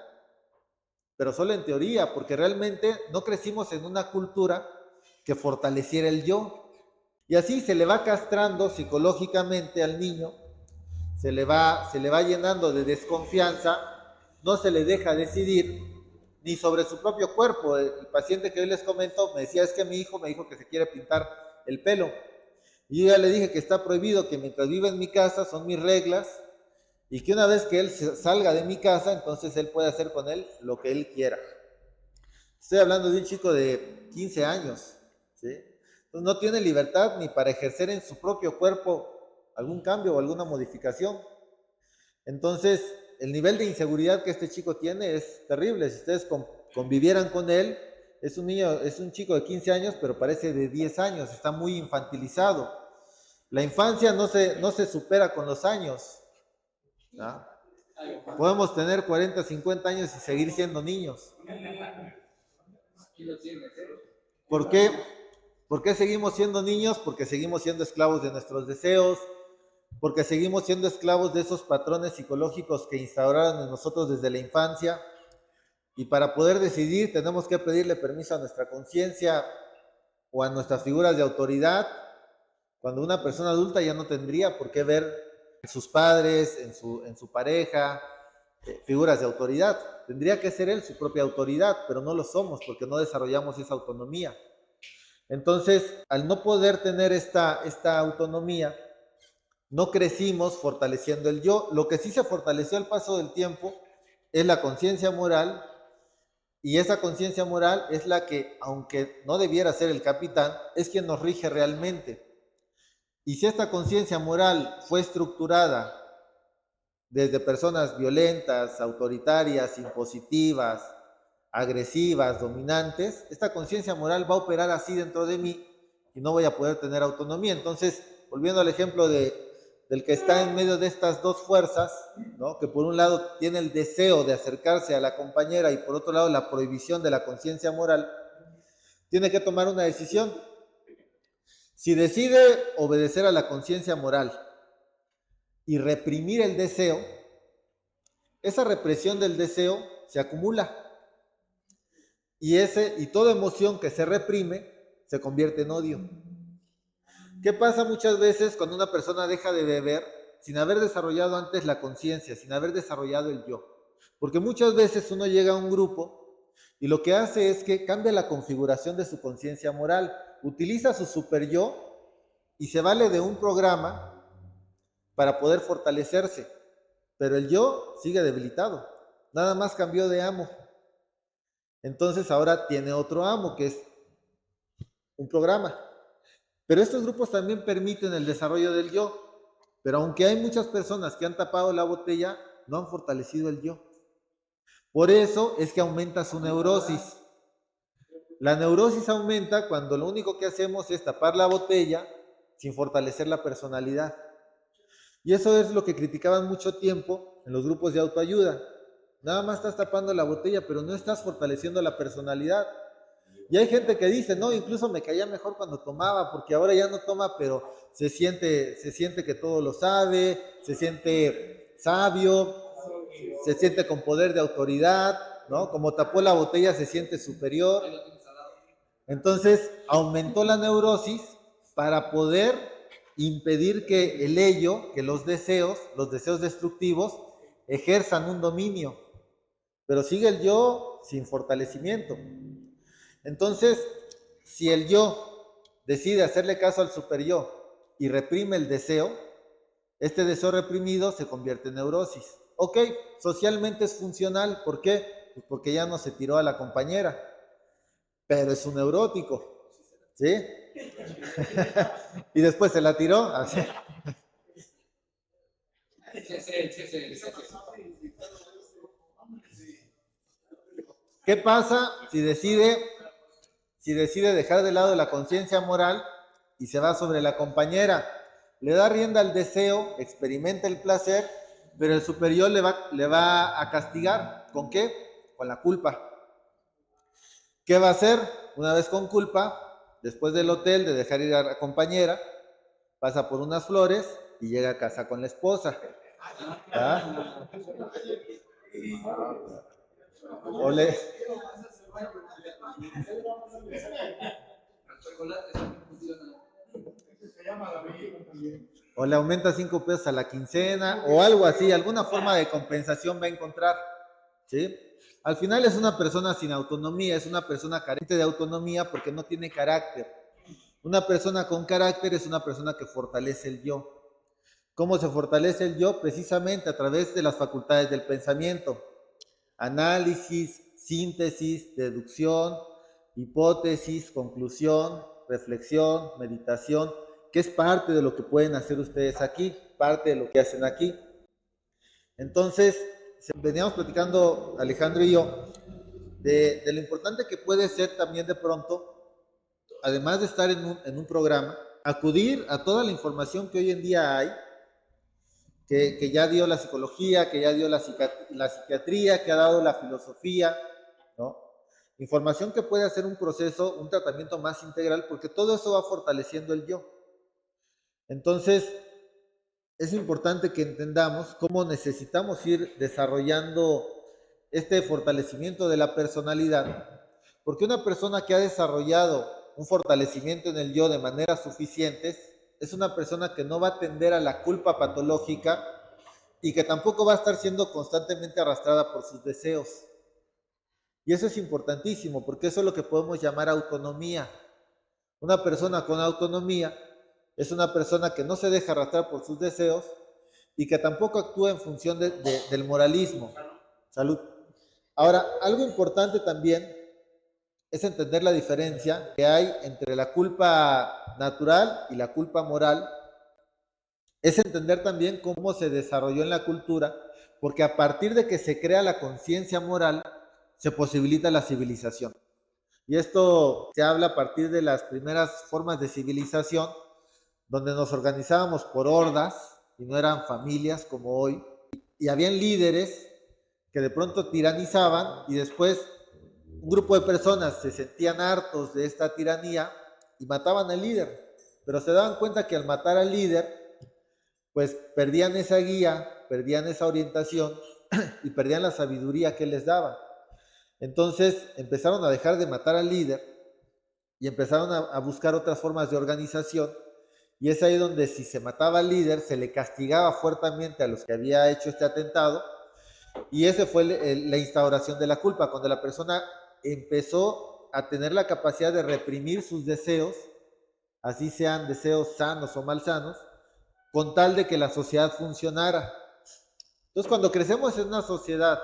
pero solo en teoría, porque realmente no crecimos en una cultura que fortaleciera el yo. Y así se le va castrando psicológicamente al niño, se le va llenando de desconfianza, no se le deja decidir ni sobre su propio cuerpo. El paciente que hoy les comento me decía, es que mi hijo me dijo que se quiere pintar el pelo. Y yo ya le dije que está prohibido, que mientras viva en mi casa son mis reglas, y que una vez que él salga de mi casa, entonces él puede hacer con él lo que él quiera. Estoy hablando de un chico de 15 años, ¿sí? Entonces no tiene libertad ni para ejercer en su propio cuerpo algún cambio o alguna modificación. Entonces, el nivel de inseguridad que este chico tiene es terrible. Si ustedes convivieran con él, es un niño, es un chico de 15 años, pero parece de 10 años, está muy infantilizado. La infancia no se supera con los años, ¿no? Podemos tener 40, 50 años y seguir siendo niños. ¿Por qué? ¿Por qué seguimos siendo niños? Porque seguimos siendo esclavos de nuestros deseos, porque seguimos siendo esclavos de esos patrones psicológicos que instauraron en nosotros desde la infancia, y para poder decidir tenemos que pedirle permiso a nuestra conciencia o a nuestras figuras de autoridad, cuando una persona adulta ya no tendría por qué ver en sus padres, en su pareja, figuras de autoridad. Tendría que ser él su propia autoridad, pero no lo somos porque no desarrollamos esa autonomía. Entonces, al no poder tener esta autonomía, no crecimos fortaleciendo el yo. Lo que sí se fortaleció al paso del tiempo es la conciencia moral, y esa conciencia moral es la que, aunque no debiera ser el capitán, es quien nos rige realmente. Y si esta conciencia moral fue estructurada desde personas violentas, autoritarias, impositivas, agresivas, dominantes, esta conciencia moral va a operar así dentro de mí y no voy a poder tener autonomía. Entonces, volviendo al ejemplo del que está en medio de estas dos fuerzas, ¿no? Que por un lado tiene el deseo de acercarse a la compañera y por otro lado la prohibición de la conciencia moral, tiene que tomar una decisión. Si decide obedecer a la conciencia moral y reprimir el deseo, esa represión del deseo se acumula, y toda emoción que se reprime se convierte en odio. ¿Qué pasa muchas veces cuando una persona deja de beber sin haber desarrollado antes la conciencia, sin haber desarrollado el yo? Porque muchas veces uno llega a un grupo y lo que hace es que cambia la configuración de su conciencia moral, utiliza su super yo y se vale de un programa para poder fortalecerse, pero el yo sigue debilitado, nada más cambió de amo. Entonces ahora tiene otro amo, que es un programa. Pero estos grupos también permiten el desarrollo del yo, pero aunque hay muchas personas que han tapado la botella, no han fortalecido el yo. Por eso es que aumenta su neurosis. La neurosis aumenta cuando lo único que hacemos es tapar la botella sin fortalecer la personalidad. Y eso es lo que criticaban mucho tiempo en los grupos de autoayuda. Nada más estás tapando la botella, pero no estás fortaleciendo la personalidad. Y hay gente que dice, no, incluso me caía mejor cuando tomaba, porque ahora ya no toma, pero se siente que todo lo sabe, se siente sabio, se siente con poder de autoridad, ¿no? Como tapó la botella se siente superior. Entonces aumentó la neurosis para poder impedir que el ello, que los deseos destructivos, ejerzan un dominio, pero sigue el yo sin fortalecimiento. Entonces, si el yo decide hacerle caso al superyo y reprime el deseo, este deseo reprimido se convierte en neurosis. Ok, socialmente es funcional, ¿por qué? Pues porque ya no se tiró a la compañera, pero es un neurótico, ¿sí? Y después se la tiró. Así. ¿Qué pasa si decide dejar de lado la conciencia moral y se va sobre la compañera? Le da rienda al deseo, experimenta el placer, pero el superior le va a castigar. ¿Con qué? Con la culpa. ¿Qué va a hacer? Una vez con culpa, después del hotel, de dejar ir a la compañera, pasa por unas flores y llega a casa con la esposa. ¿Ah? O le, o le aumenta 5 pesos a la quincena o algo así, alguna forma de compensación va a encontrar, ¿sí? Al final es una persona sin autonomía, es una persona carente de autonomía porque no tiene carácter. Una persona con carácter es una persona que fortalece el yo. ¿Cómo se fortalece el yo? Precisamente a través de las facultades del pensamiento. Análisis, síntesis, deducción, hipótesis, conclusión, reflexión, meditación, que es parte de lo que pueden hacer ustedes aquí, parte de lo que hacen aquí. Entonces, veníamos platicando Alejandro y yo de lo importante que puede ser también de pronto, además de estar en un programa, acudir a toda la información que hoy en día hay, que ya dio la psicología, que ya dio la psiquiatría, que ha dado la filosofía, ¿no? Información que puede hacer un proceso, un tratamiento más integral, porque todo eso va fortaleciendo el yo. Entonces, es importante que entendamos cómo necesitamos ir desarrollando este fortalecimiento de la personalidad, porque una persona que ha desarrollado un fortalecimiento en el yo de manera suficiente es una persona que no va a tender a la culpa patológica y que tampoco va a estar siendo constantemente arrastrada por sus deseos. Y eso es importantísimo, porque eso es lo que podemos llamar autonomía. Una persona con autonomía es una persona que no se deja arrastrar por sus deseos y que tampoco actúa en función del moralismo. Salud. Ahora, algo importante también es entender la diferencia que hay entre la culpa natural y la culpa moral. Es entender también cómo se desarrolló en la cultura, porque a partir de que se crea la conciencia moral, se posibilita la civilización. Y esto se habla a partir de las primeras formas de civilización, donde nos organizábamos por hordas y no eran familias como hoy. Y habían líderes que de pronto tiranizaban y después un grupo de personas se sentían hartos de esta tiranía y mataban al líder. Pero se daban cuenta que al matar al líder, pues perdían esa guía, perdían esa orientación y perdían la sabiduría que les daba. Entonces empezaron a dejar de matar al líder y empezaron a buscar otras formas de organización, y es ahí donde si se mataba al líder se le castigaba fuertemente a los que había hecho este atentado, y ese fue la instauración de la culpa, cuando la persona empezó a tener la capacidad de reprimir sus deseos, así sean deseos sanos o malsanos, con tal de que la sociedad funcionara. Entonces, cuando crecemos en una sociedad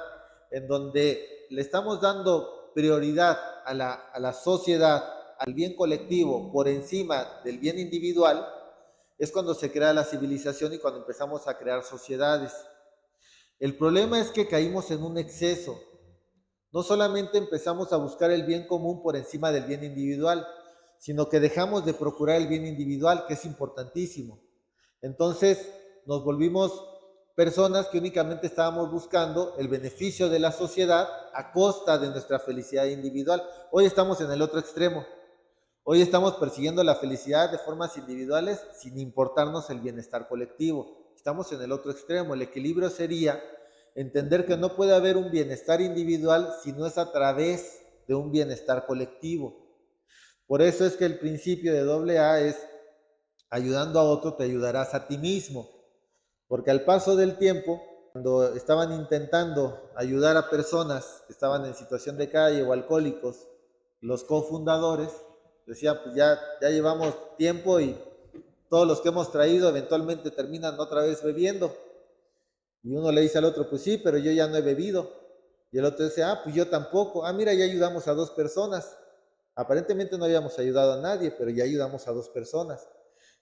en donde le estamos dando prioridad a la sociedad, al bien colectivo, por encima del bien individual, es cuando se crea la civilización y cuando empezamos a crear sociedades. El problema es que caímos en un exceso. No solamente empezamos a buscar el bien común por encima del bien individual, sino que dejamos de procurar el bien individual, que es importantísimo. Entonces nos volvimos personas que únicamente estábamos buscando el beneficio de la sociedad a costa de nuestra felicidad individual. Hoy estamos en el otro extremo. Hoy estamos persiguiendo la felicidad de formas individuales sin importarnos el bienestar colectivo. Estamos en el otro extremo. El equilibrio sería entender que no puede haber un bienestar individual si no es a través de un bienestar colectivo. Por eso es que el principio de AA es ayudando a otro te ayudarás a ti mismo. Porque al paso del tiempo, cuando estaban intentando ayudar a personas que estaban en situación de calle o alcohólicos, los cofundadores decían, pues ya llevamos tiempo y todos los que hemos traído eventualmente terminan otra vez bebiendo. Y uno le dice al otro, pues sí, pero yo ya no he bebido. Y el otro dice, pues yo tampoco. Mira, ya ayudamos a 2 personas. Aparentemente no habíamos ayudado a nadie, pero ya ayudamos a 2 personas.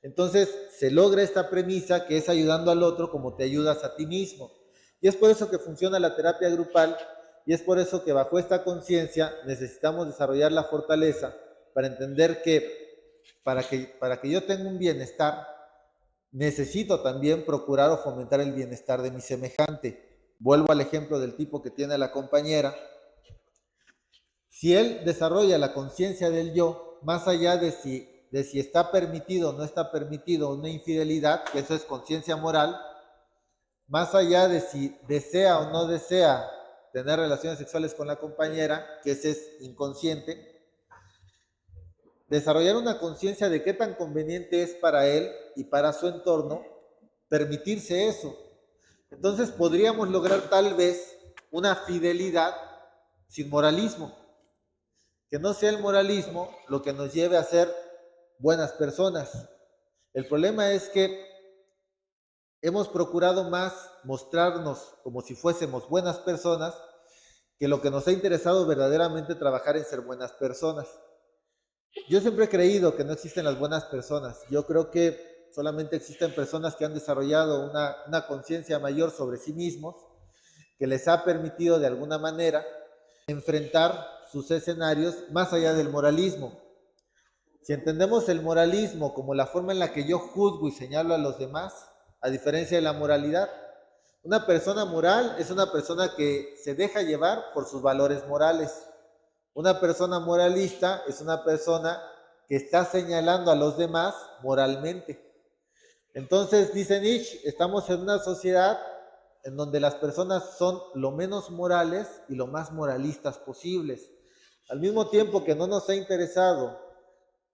Entonces se logra esta premisa que es ayudando al otro como te ayudas a ti mismo. Y es por eso que funciona la terapia grupal y es por eso que bajo esta conciencia necesitamos desarrollar la fortaleza para entender que para que yo tenga un bienestar, necesito también procurar o fomentar el bienestar de mi semejante. Vuelvo al ejemplo del tipo que tiene a la compañera. Si él desarrolla la conciencia del yo, más allá de si está permitido o no está permitido una infidelidad, que eso es conciencia moral, más allá de si desea o no desea tener relaciones sexuales con la compañera, que ese es inconsciente, desarrollar una conciencia de qué tan conveniente es para él y para su entorno permitirse eso. Entonces podríamos lograr tal vez una fidelidad sin moralismo, que no sea el moralismo lo que nos lleve a ser buenas personas. El problema es que hemos procurado más mostrarnos como si fuésemos buenas personas que lo que nos ha interesado verdaderamente trabajar en ser buenas personas. Yo siempre he creído que no existen las buenas personas. Yo creo que solamente existen personas que han desarrollado una conciencia mayor sobre sí mismos, que les ha permitido de alguna manera enfrentar sus escenarios más allá del moralismo. Si entendemos el moralismo como la forma en la que yo juzgo y señalo a los demás, a diferencia de la moralidad, una persona moral es una persona que se deja llevar por sus valores morales. Una persona moralista es una persona que está señalando a los demás moralmente. Entonces, dice Nietzsche, estamos en una sociedad en donde las personas son lo menos morales y lo más moralistas posibles. Al mismo tiempo que no nos ha interesado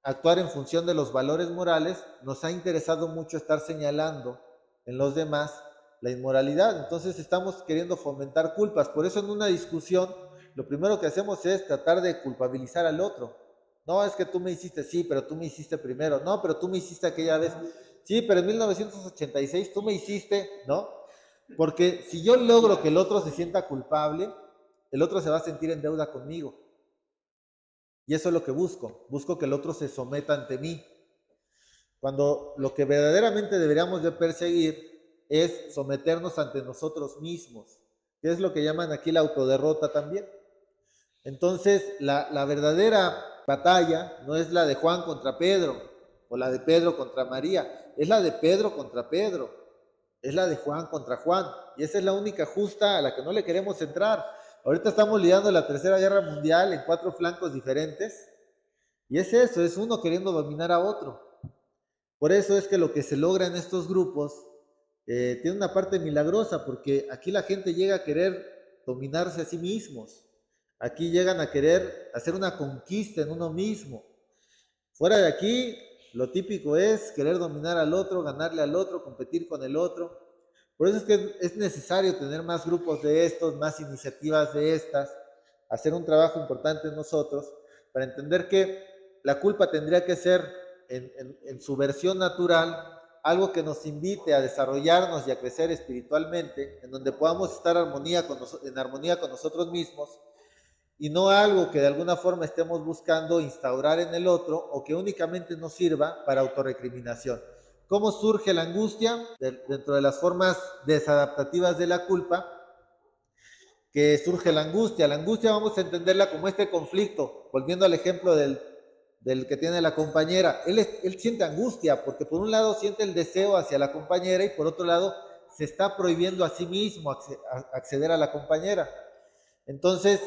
actuar en función de los valores morales, nos ha interesado mucho estar señalando en los demás la inmoralidad. Entonces estamos queriendo fomentar culpas. Por eso en una discusión, lo primero que hacemos es tratar de culpabilizar al otro. No, es que tú me hiciste, sí, pero tú me hiciste primero. No, pero tú me hiciste aquella vez. Sí, pero en 1986 tú me hiciste, ¿no? Porque si yo logro que el otro se sienta culpable, el otro se va a sentir en deuda conmigo. Y eso es lo que busco. Busco que el otro se someta ante mí. Cuando lo que verdaderamente deberíamos de perseguir es someternos ante nosotros mismos, que es lo que llaman aquí la autoderrota también. Entonces, la verdadera batalla no es la de Juan contra Pedro o la de Pedro contra María, es la de Pedro contra Pedro, es la de Juan contra Juan. Y esa es la única justa a la que no le queremos entrar. Ahorita estamos lidiando la Tercera Guerra Mundial en 4 flancos diferentes. Y es eso, es uno queriendo dominar a otro. Por eso es que lo que se logra en estos grupos tiene una parte milagrosa, porque aquí la gente llega a querer dominarse a sí mismos. Aquí llegan a querer hacer una conquista en uno mismo. Fuera de aquí, lo típico es querer dominar al otro, ganarle al otro, competir con el otro. Por eso es que es necesario tener más grupos de estos, más iniciativas de estas, hacer un trabajo importante en nosotros, para entender que la culpa tendría que ser, en su versión natural, algo que nos invite a desarrollarnos y a crecer espiritualmente, en donde podamos estar en armonía con nosotros mismos, y no algo que de alguna forma estemos buscando instaurar en el otro o que únicamente nos sirva para autorrecriminación. ¿Cómo surge la angustia? Dentro de las formas desadaptativas de la culpa, que surge la angustia. La angustia vamos a entenderla como este conflicto, volviendo al ejemplo del que tiene la compañera. Él siente angustia porque por un lado siente el deseo hacia la compañera y por otro lado se está prohibiendo a sí mismo acceder a la compañera. Entonces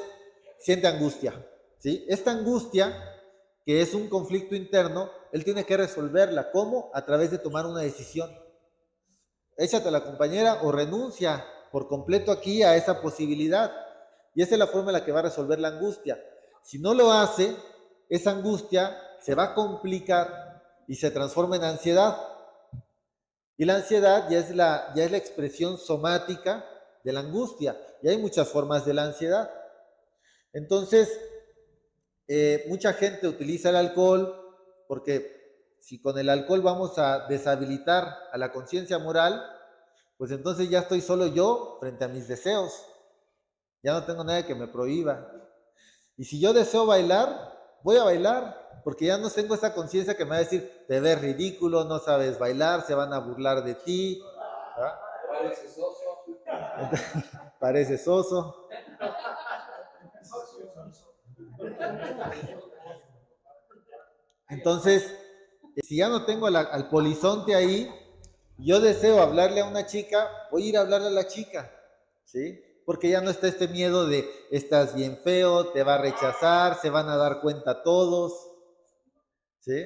siente angustia, ¿sí? Esta angustia, que es un conflicto interno, él tiene que resolverla. ¿Cómo? A través de tomar una decisión. Échate a la compañera o renuncia por completo aquí a esa posibilidad. Y esa es la forma en la que va a resolver la angustia. Si no lo hace, esa angustia se va a complicar y se transforma en ansiedad. Y la ansiedad ya es la expresión somática de la angustia. Y hay muchas formas de la ansiedad. Entonces, mucha gente utiliza el alcohol porque si con el alcohol vamos a deshabilitar a la conciencia moral, pues entonces ya estoy solo yo frente a mis deseos. Ya no tengo nada que me prohíba. Y si yo deseo bailar, voy a bailar, porque ya no tengo esa conciencia que me va a decir, te ves ridículo, no sabes bailar, se van a burlar de ti. ¿Ah? Pareces oso. Pareces oso. Entonces, si ya no tengo al polizonte ahí, yo deseo hablarle a una chica, voy a ir a hablarle a la chica, ¿sí? Porque ya no está este miedo de, estás bien feo, te va a rechazar, se van a dar cuenta todos, ¿sí?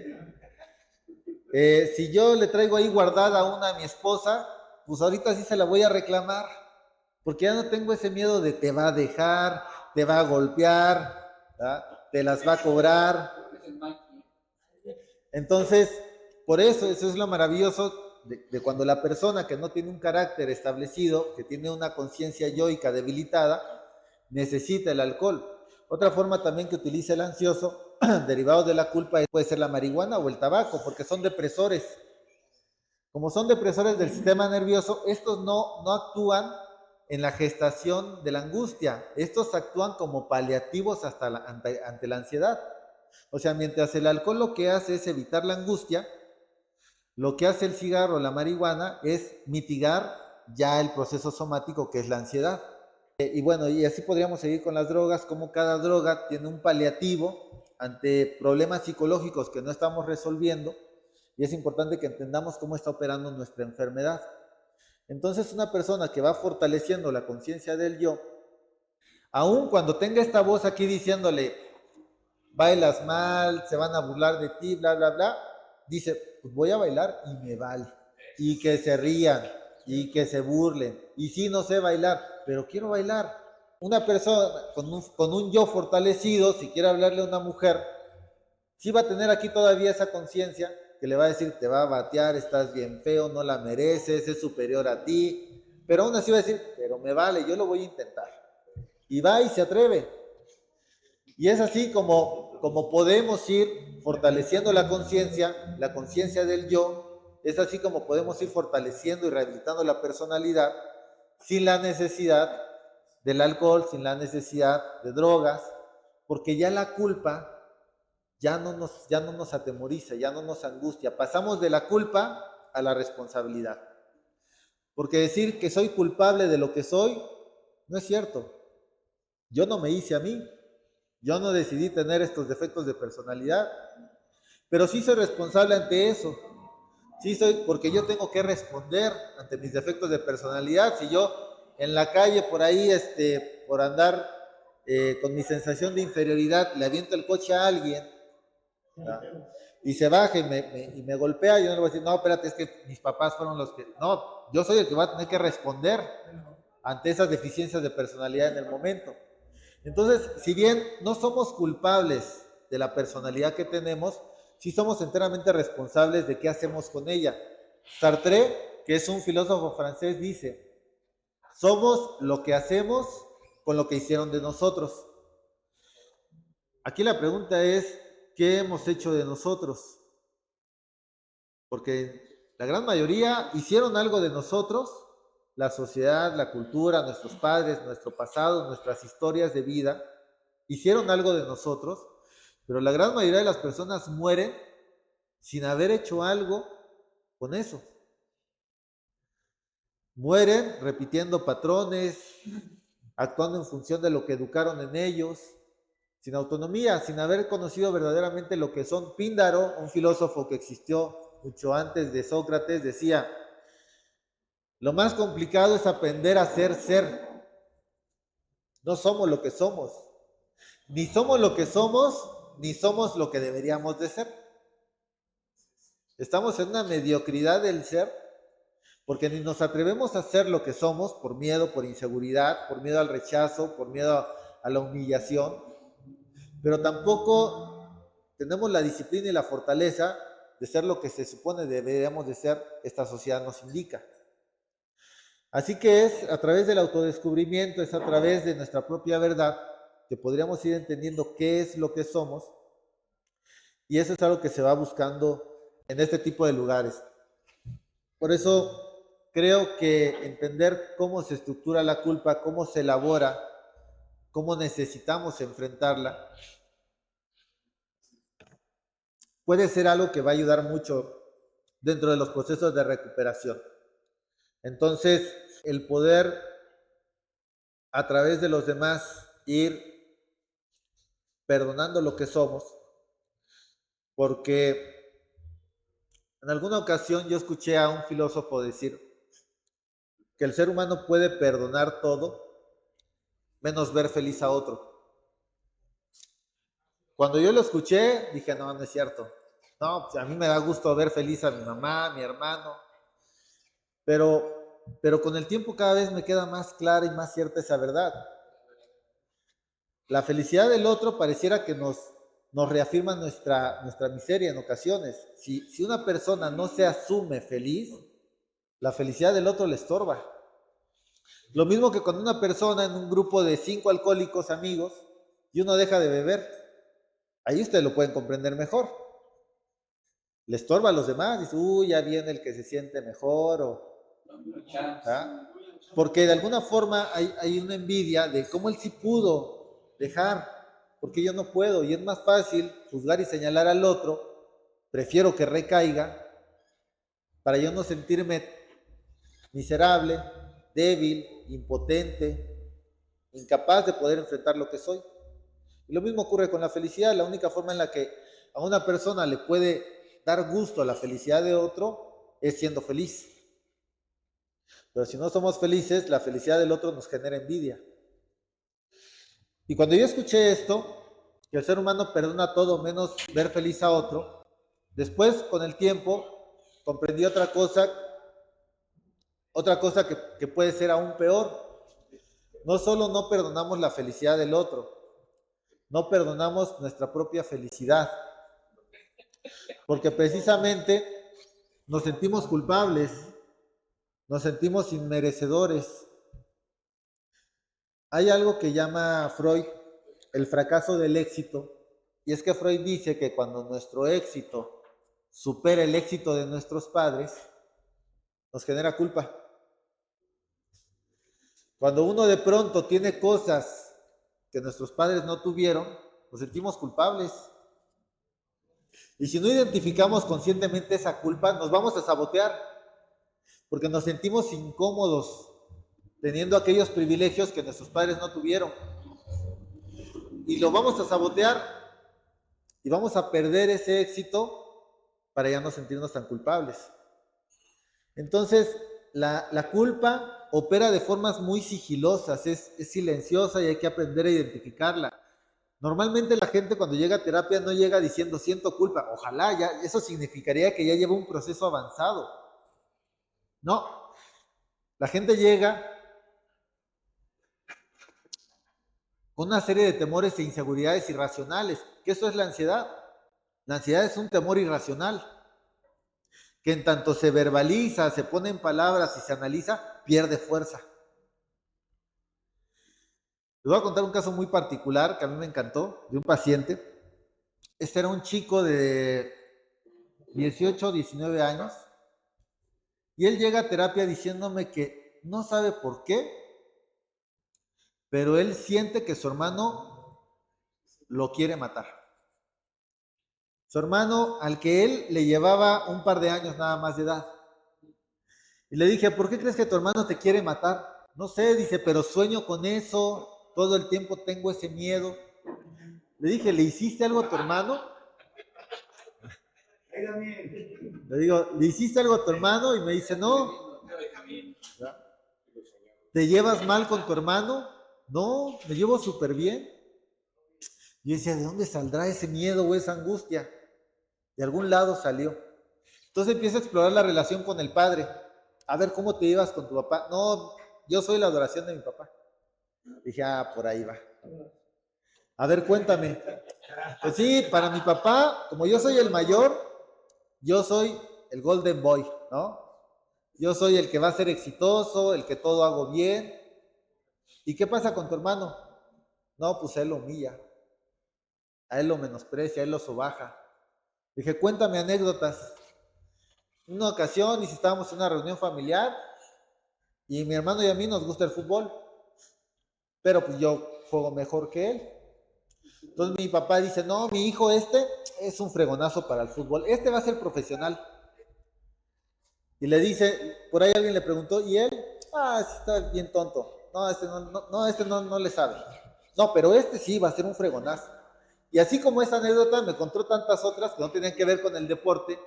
Si yo le traigo ahí guardada una a mi esposa, pues ahorita sí se la voy a reclamar, porque ya no tengo ese miedo de te va a dejar, te va a golpear, ¿verdad? Te las va a cobrar. Entonces, por eso es lo maravilloso de cuando la persona que no tiene un carácter establecido, que tiene una conciencia yoica debilitada, necesita el alcohol. Otra forma también que utiliza el ansioso, derivado de la culpa, puede ser la marihuana o el tabaco, porque son depresores. Como son depresores del sistema nervioso, estos no actúan en la gestación de la angustia. Estos actúan como paliativos ante la ansiedad. O sea, mientras el alcohol lo que hace es evitar la angustia, lo que hace el cigarro o la marihuana es mitigar ya el proceso somático que es la ansiedad. Y bueno, y así podríamos seguir con las drogas, como cada droga tiene un paliativo ante problemas psicológicos que no estamos resolviendo, y es importante que entendamos cómo está operando nuestra enfermedad. Entonces, una persona que va fortaleciendo la conciencia del yo, aun cuando tenga esta voz aquí diciéndole, bailas mal, se van a burlar de ti, bla, bla, bla, dice, pues voy a bailar y me vale. Y que se rían, y que se burlen. Y sí, no sé bailar, pero quiero bailar. Una persona con un yo fortalecido, si quiere hablarle a una mujer, sí va a tener aquí todavía esa conciencia que le va a decir, te va a batear, estás bien feo, no la mereces, es superior a ti. Pero aún así va a decir, pero me vale, yo lo voy a intentar. Y va y se atreve. Y es así como podemos ir fortaleciendo la conciencia del yo, es así como podemos ir fortaleciendo y rehabilitando la personalidad sin la necesidad del alcohol, sin la necesidad de drogas, porque ya la culpa ya no nos atemoriza, ya no nos angustia. Pasamos de la culpa a la responsabilidad. Porque decir que soy culpable de lo que soy no es cierto. Yo no me hice a mí. Yo no decidí tener estos defectos de personalidad, pero sí soy responsable ante eso. Sí soy, porque yo tengo que responder ante mis defectos de personalidad. Si yo en la calle por ahí, por andar con mi sensación de inferioridad, le aviento el coche a alguien, ¿verdad? Y se baja y me golpea, yo no le voy a decir, no, espérate, es que mis papás fueron los que... No, yo soy el que va a tener que responder ante esas deficiencias de personalidad en el momento. Entonces, si bien no somos culpables de la personalidad que tenemos, sí somos enteramente responsables de qué hacemos con ella. Sartre, que es un filósofo francés, dice, somos lo que hacemos con lo que hicieron de nosotros. Aquí la pregunta es, ¿qué hemos hecho de nosotros? Porque la gran mayoría hicieron algo de nosotros, la sociedad, la cultura, nuestros padres, nuestro pasado, nuestras historias de vida, hicieron algo de nosotros, pero la gran mayoría de las personas mueren sin haber hecho algo con eso. Mueren repitiendo patrones, actuando en función de lo que educaron en ellos, sin autonomía, sin haber conocido verdaderamente lo que son. Píndaro, un filósofo que existió mucho antes de Sócrates, decía, lo más complicado es aprender a ser. No somos lo que somos. Ni somos lo que somos, ni somos lo que deberíamos de ser. Estamos en una mediocridad del ser, porque ni nos atrevemos a ser lo que somos por miedo, por inseguridad, por miedo al rechazo, por miedo a la humillación, pero tampoco tenemos la disciplina y la fortaleza de ser lo que se supone deberíamos de ser, esta sociedad nos indica. Así que es a través del autodescubrimiento, es a través de nuestra propia verdad que podríamos ir entendiendo qué es lo que somos, y eso es algo que se va buscando en este tipo de lugares. Por eso creo que entender cómo se estructura la culpa, cómo se elabora, cómo necesitamos enfrentarla, puede ser algo que va a ayudar mucho dentro de los procesos de recuperación. Entonces, el poder a través de los demás ir perdonando lo que somos, porque en alguna ocasión yo escuché a un filósofo decir que el ser humano puede perdonar todo menos ver feliz a otro. Cuando yo lo escuché, dije, no, no es cierto. No, pues a mí me da gusto ver feliz a mi mamá, a mi hermano, pero con el tiempo cada vez me queda más clara y más cierta esa verdad. La felicidad del otro pareciera que nos reafirma nuestra miseria en ocasiones. Si una persona no se asume feliz, la felicidad del otro le estorba. Lo mismo que cuando una persona en un grupo de 5 alcohólicos amigos y uno deja de beber, ahí ustedes lo pueden comprender mejor. Le estorba a los demás, dice, uy, ya viene el que se siente mejor, ¿ah? Porque de alguna forma hay una envidia de cómo él sí pudo dejar, porque yo no puedo, y es más fácil juzgar y señalar al otro, prefiero que recaiga, para yo no sentirme miserable, débil, impotente, incapaz de poder enfrentar lo que soy. Y lo mismo ocurre con la felicidad. La única forma en la que a una persona le puede dar gusto a la felicidad de otro es siendo feliz. Pero si no somos felices, la felicidad del otro nos genera envidia. Y cuando yo escuché esto, que el ser humano perdona todo menos ver feliz a otro, después con el tiempo comprendí otra cosa que puede ser aún peor. No solo no perdonamos la felicidad del otro, no perdonamos nuestra propia felicidad, porque precisamente nos sentimos culpables, nos sentimos inmerecedores. Hay algo que llama Freud el fracaso del éxito, y es que Freud dice que cuando nuestro éxito supera el éxito de nuestros padres, nos genera culpa. Cuando uno de pronto tiene cosas que nuestros padres no tuvieron, nos sentimos culpables. Y si no identificamos conscientemente esa culpa, nos vamos a sabotear, porque nos sentimos incómodos teniendo aquellos privilegios que nuestros padres no tuvieron. Y lo vamos a sabotear y vamos a perder ese éxito para ya no sentirnos tan culpables. Entonces, la culpa opera de formas muy sigilosas, es silenciosa y hay que aprender a identificarla. Normalmente la gente cuando llega a terapia no llega diciendo siento culpa, ojalá, ya, eso significaría que ya lleva un proceso avanzado. No, la gente llega con una serie de temores e inseguridades irracionales, que eso es la ansiedad. La ansiedad es un temor irracional, que en tanto se verbaliza, se pone en palabras y se analiza, pierde fuerza. Les voy a contar un caso muy particular que a mí me encantó, de un paciente. Este era un chico de 18, 19 años, y él llega a terapia diciéndome que no sabe por qué, pero él siente que su hermano lo quiere matar. Su hermano, al que él le llevaba un par de años nada más de edad. Y le dije, ¿por qué crees que tu hermano te quiere matar? No sé, dice, pero sueño con eso, todo el tiempo tengo ese miedo. Le dije, ¿le hiciste algo a tu hermano? Le digo, ¿le hiciste algo a tu hermano? Y me dice, no. ¿Te llevas mal con tu hermano? No, me llevo súper bien. Yo decía, ¿de dónde saldrá ese miedo o esa angustia? De algún lado salió. Entonces empieza a explorar la relación con el padre. A ver, ¿cómo te llevas con tu papá? No, yo soy la adoración de mi papá. Dije, por ahí va. A ver, cuéntame. Pues sí, para mi papá, como yo soy el mayor, yo soy el Golden Boy, ¿no? Yo soy el que va a ser exitoso, el que todo hago bien. ¿Y qué pasa con tu hermano? No, pues a él lo humilla, a él lo menosprecia, a él lo sobaja. Dije, cuéntame anécdotas. Una ocasión, y si estábamos en una reunión familiar, y mi hermano y a mí nos gusta el fútbol, pero pues yo juego mejor que él. Entonces mi papá dice, no, mi hijo este es un fregonazo para el fútbol, este va a ser profesional. Y le dice, por ahí alguien le preguntó, ¿y él? Ah, sí está bien tonto. No, este no le sabe. No, pero este sí va a ser un fregonazo. Y así como esa anécdota, me contó tantas otras que no tenían que ver con el deporte,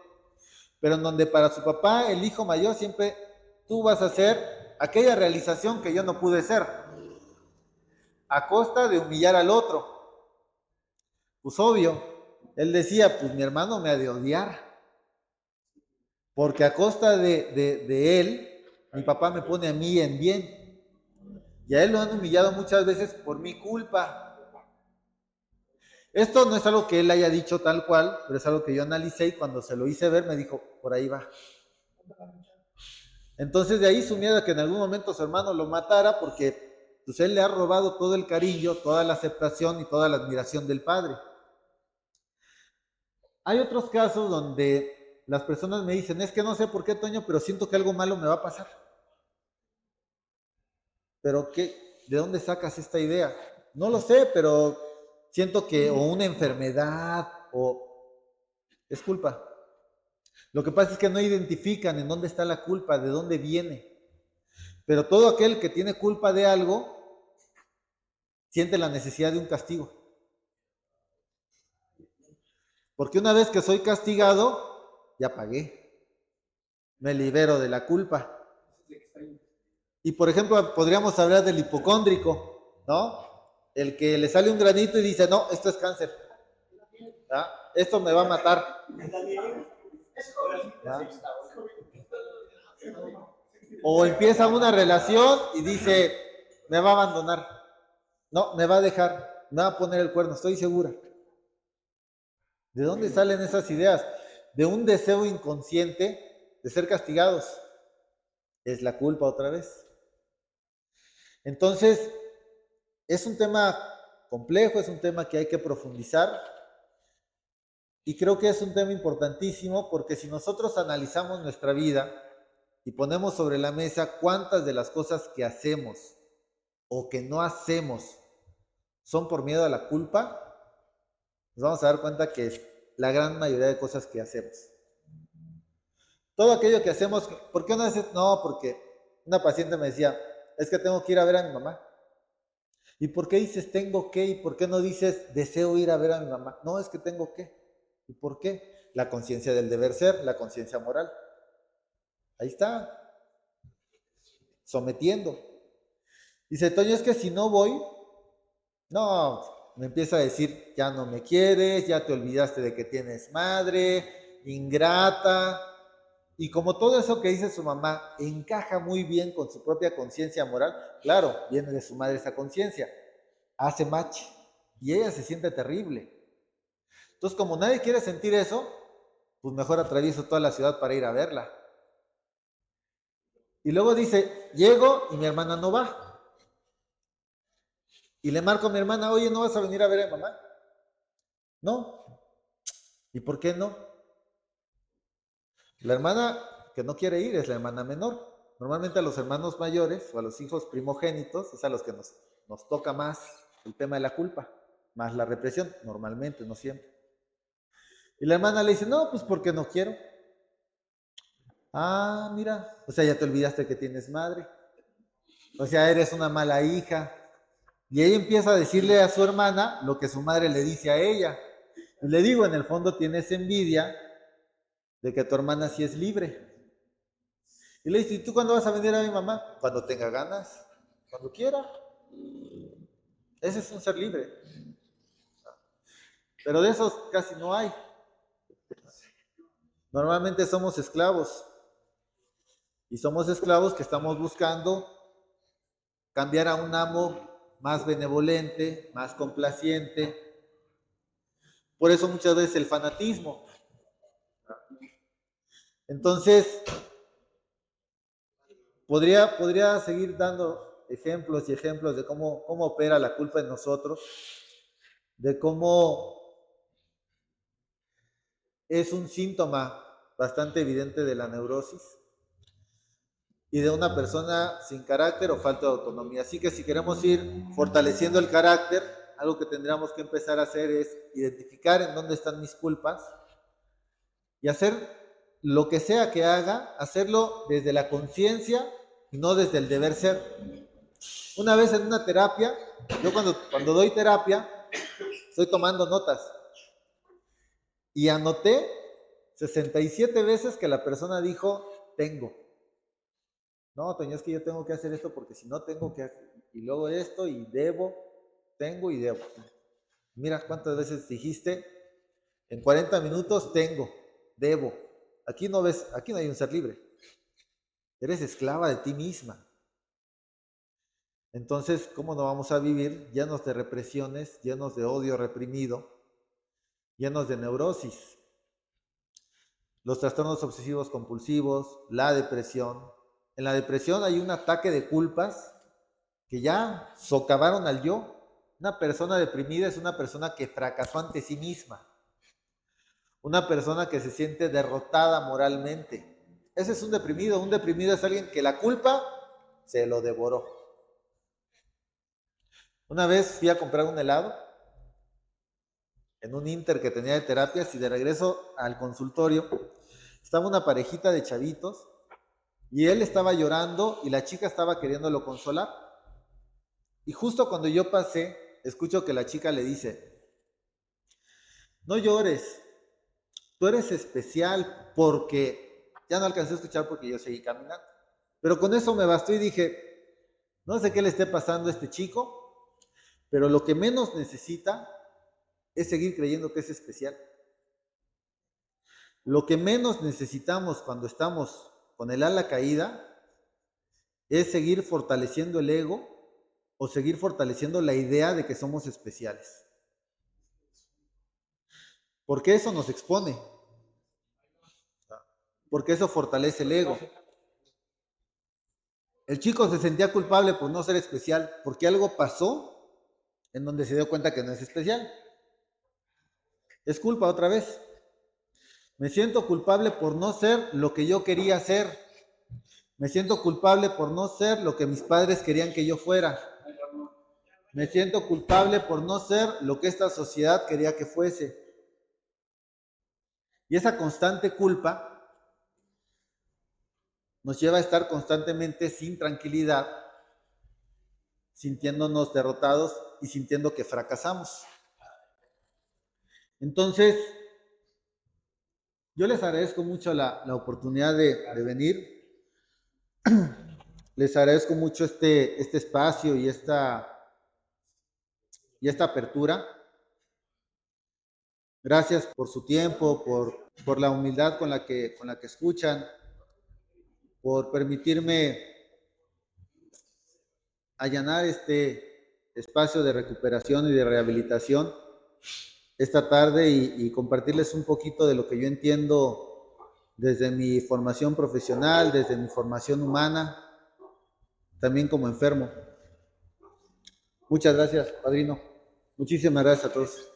pero en donde para su papá, el hijo mayor, siempre tú vas a hacer aquella realización que yo no pude ser, a costa de humillar al otro. Pues obvio, él decía, pues mi hermano me ha de odiar, porque a costa de él, mi papá me pone a mí en bien. Y a él lo han humillado muchas veces por mi culpa. Esto no es algo que él haya dicho tal cual, pero es algo que yo analicé y cuando se lo hice ver me dijo, por ahí va. Entonces de ahí su miedo a que en algún momento su hermano lo matara porque pues él le ha robado todo el cariño, toda la aceptación y toda la admiración del padre. Hay otros casos donde las personas me dicen, es que no sé por qué, Toño, pero siento que algo malo me va a pasar. ¿Pero qué? ¿De dónde sacas esta idea? No lo sé, pero siento que o una enfermedad o es culpa. Lo que pasa es que no identifican en dónde está la culpa, de dónde viene. Pero todo aquel que tiene culpa de algo siente la necesidad de un castigo. Porque una vez que soy castigado, ya pagué. Me libero de la culpa. Y por ejemplo, podríamos hablar del hipocóndrico, ¿no? El que le sale un granito y dice, no, esto es cáncer. ¿Ah? Esto me va a matar. ¿Ah? O empieza una relación y dice, me va a abandonar. No, me va a dejar. Me va a poner el cuerno, estoy segura. ¿De dónde salen esas ideas? De un deseo inconsciente de ser castigados. Es la culpa otra vez. Entonces, es un tema complejo, es un tema que hay que profundizar y creo que es un tema importantísimo porque si nosotros analizamos nuestra vida y ponemos sobre la mesa cuántas de las cosas que hacemos o que no hacemos son por miedo a la culpa, nos vamos a dar cuenta que es la gran mayoría de cosas que hacemos. Todo aquello que hacemos, ¿por qué no haces? No, porque una paciente me decía, es que tengo que ir a ver a mi mamá. ¿Y por qué dices tengo que? ¿Y por qué no dices deseo ir a ver a mi mamá? No, es que tengo que. ¿Y por qué? La conciencia del deber ser, la conciencia moral. Ahí está, sometiendo. Dice, Toño, es que si no voy, no, me empieza a decir, ya no me quieres, ya te olvidaste de que tienes madre, ingrata. Y como todo eso que dice su mamá encaja muy bien con su propia conciencia moral, claro, viene de su madre esa conciencia, hace match y ella se siente terrible. Entonces, como nadie quiere sentir eso, pues mejor atravieso toda la ciudad para ir a verla. Y luego dice, llego y mi hermana no va. Y le marco a mi hermana, oye, ¿no vas a venir a ver a mi mamá? No. ¿Y por qué no? La hermana que no quiere ir es la hermana menor. Normalmente a los hermanos mayores o a los hijos primogénitos es a los que nos toca más el tema de la culpa, más la represión, normalmente, no siempre. Y la hermana le dice, no, pues porque no quiero. Ah, mira, o sea, ya te olvidaste que tienes madre. O sea, eres una mala hija. Y ella empieza a decirle a su hermana lo que su madre le dice a ella. Y le digo, en el fondo tienes envidia de que tu hermana sí es libre. Y le dice, ¿y tú cuándo vas a venir a mi mamá? Cuando tenga ganas, cuando quiera. Ese es un ser libre. Pero de esos casi no hay. Normalmente somos esclavos. Y somos esclavos que estamos buscando cambiar a un amo más benevolente, más complaciente. Por eso muchas veces el fanatismo. Entonces, podría seguir dando ejemplos y ejemplos de cómo opera la culpa en nosotros, de cómo es un síntoma bastante evidente de la neurosis y de una persona sin carácter o falta de autonomía. Así que si queremos ir fortaleciendo el carácter, algo que tendríamos que empezar a hacer es identificar en dónde están mis culpas y hacer lo que sea que haga, hacerlo desde la conciencia y no desde el deber ser. Una vez en una terapia, yo cuando doy terapia, estoy tomando notas y anoté 67 veces que la persona dijo, tengo. No, Toño, es que yo tengo que hacer esto porque si no tengo que hacer, y luego esto, y debo, tengo y debo. Mira cuántas veces dijiste, en 40 minutos tengo, debo. Aquí no ves, aquí no hay un ser libre. Eres esclava de ti misma. Entonces, ¿cómo no vamos a vivir llenos de represiones, llenos de odio reprimido, llenos de neurosis? Los trastornos obsesivos compulsivos, la depresión. En la depresión hay un ataque de culpas que ya socavaron al yo. Una persona deprimida es una persona que fracasó ante sí misma. Una persona que se siente derrotada moralmente. Ese es un deprimido. Un deprimido es alguien que la culpa se lo devoró. Una vez fui a comprar un helado en un inter que tenía de terapias y de regreso al consultorio estaba una parejita de chavitos y él estaba llorando y la chica estaba queriéndolo consolar. Y justo cuando yo pasé, escucho que la chica le dice, no llores, tú eres especial porque, ya no alcancé a escuchar porque yo seguí caminando, pero con eso me bastó y dije, no sé qué le esté pasando a este chico, pero lo que menos necesita es seguir creyendo que es especial. Lo que menos necesitamos cuando estamos con el ala caída es seguir fortaleciendo el ego o seguir fortaleciendo la idea de que somos especiales. Porque eso nos expone. Porque eso fortalece el ego. El chico se sentía culpable por no ser especial, porque algo pasó en donde se dio cuenta que no es especial. Es culpa otra vez. Me siento culpable por no ser lo que yo quería ser. Me siento culpable por no ser lo que mis padres querían que yo fuera. Me siento culpable por no ser lo que esta sociedad quería que fuese. Y esa constante culpa nos lleva a estar constantemente sin tranquilidad, sintiéndonos derrotados y sintiendo que fracasamos. Entonces, yo les agradezco mucho la oportunidad de venir. Les agradezco mucho este espacio y esta apertura. Gracias por su tiempo, por la humildad con la que escuchan, por permitirme allanar este espacio de recuperación y de rehabilitación esta tarde y compartirles un poquito de lo que yo entiendo desde mi formación profesional, desde mi formación humana, también como enfermo. Muchas gracias, padrino. Muchísimas gracias a todos.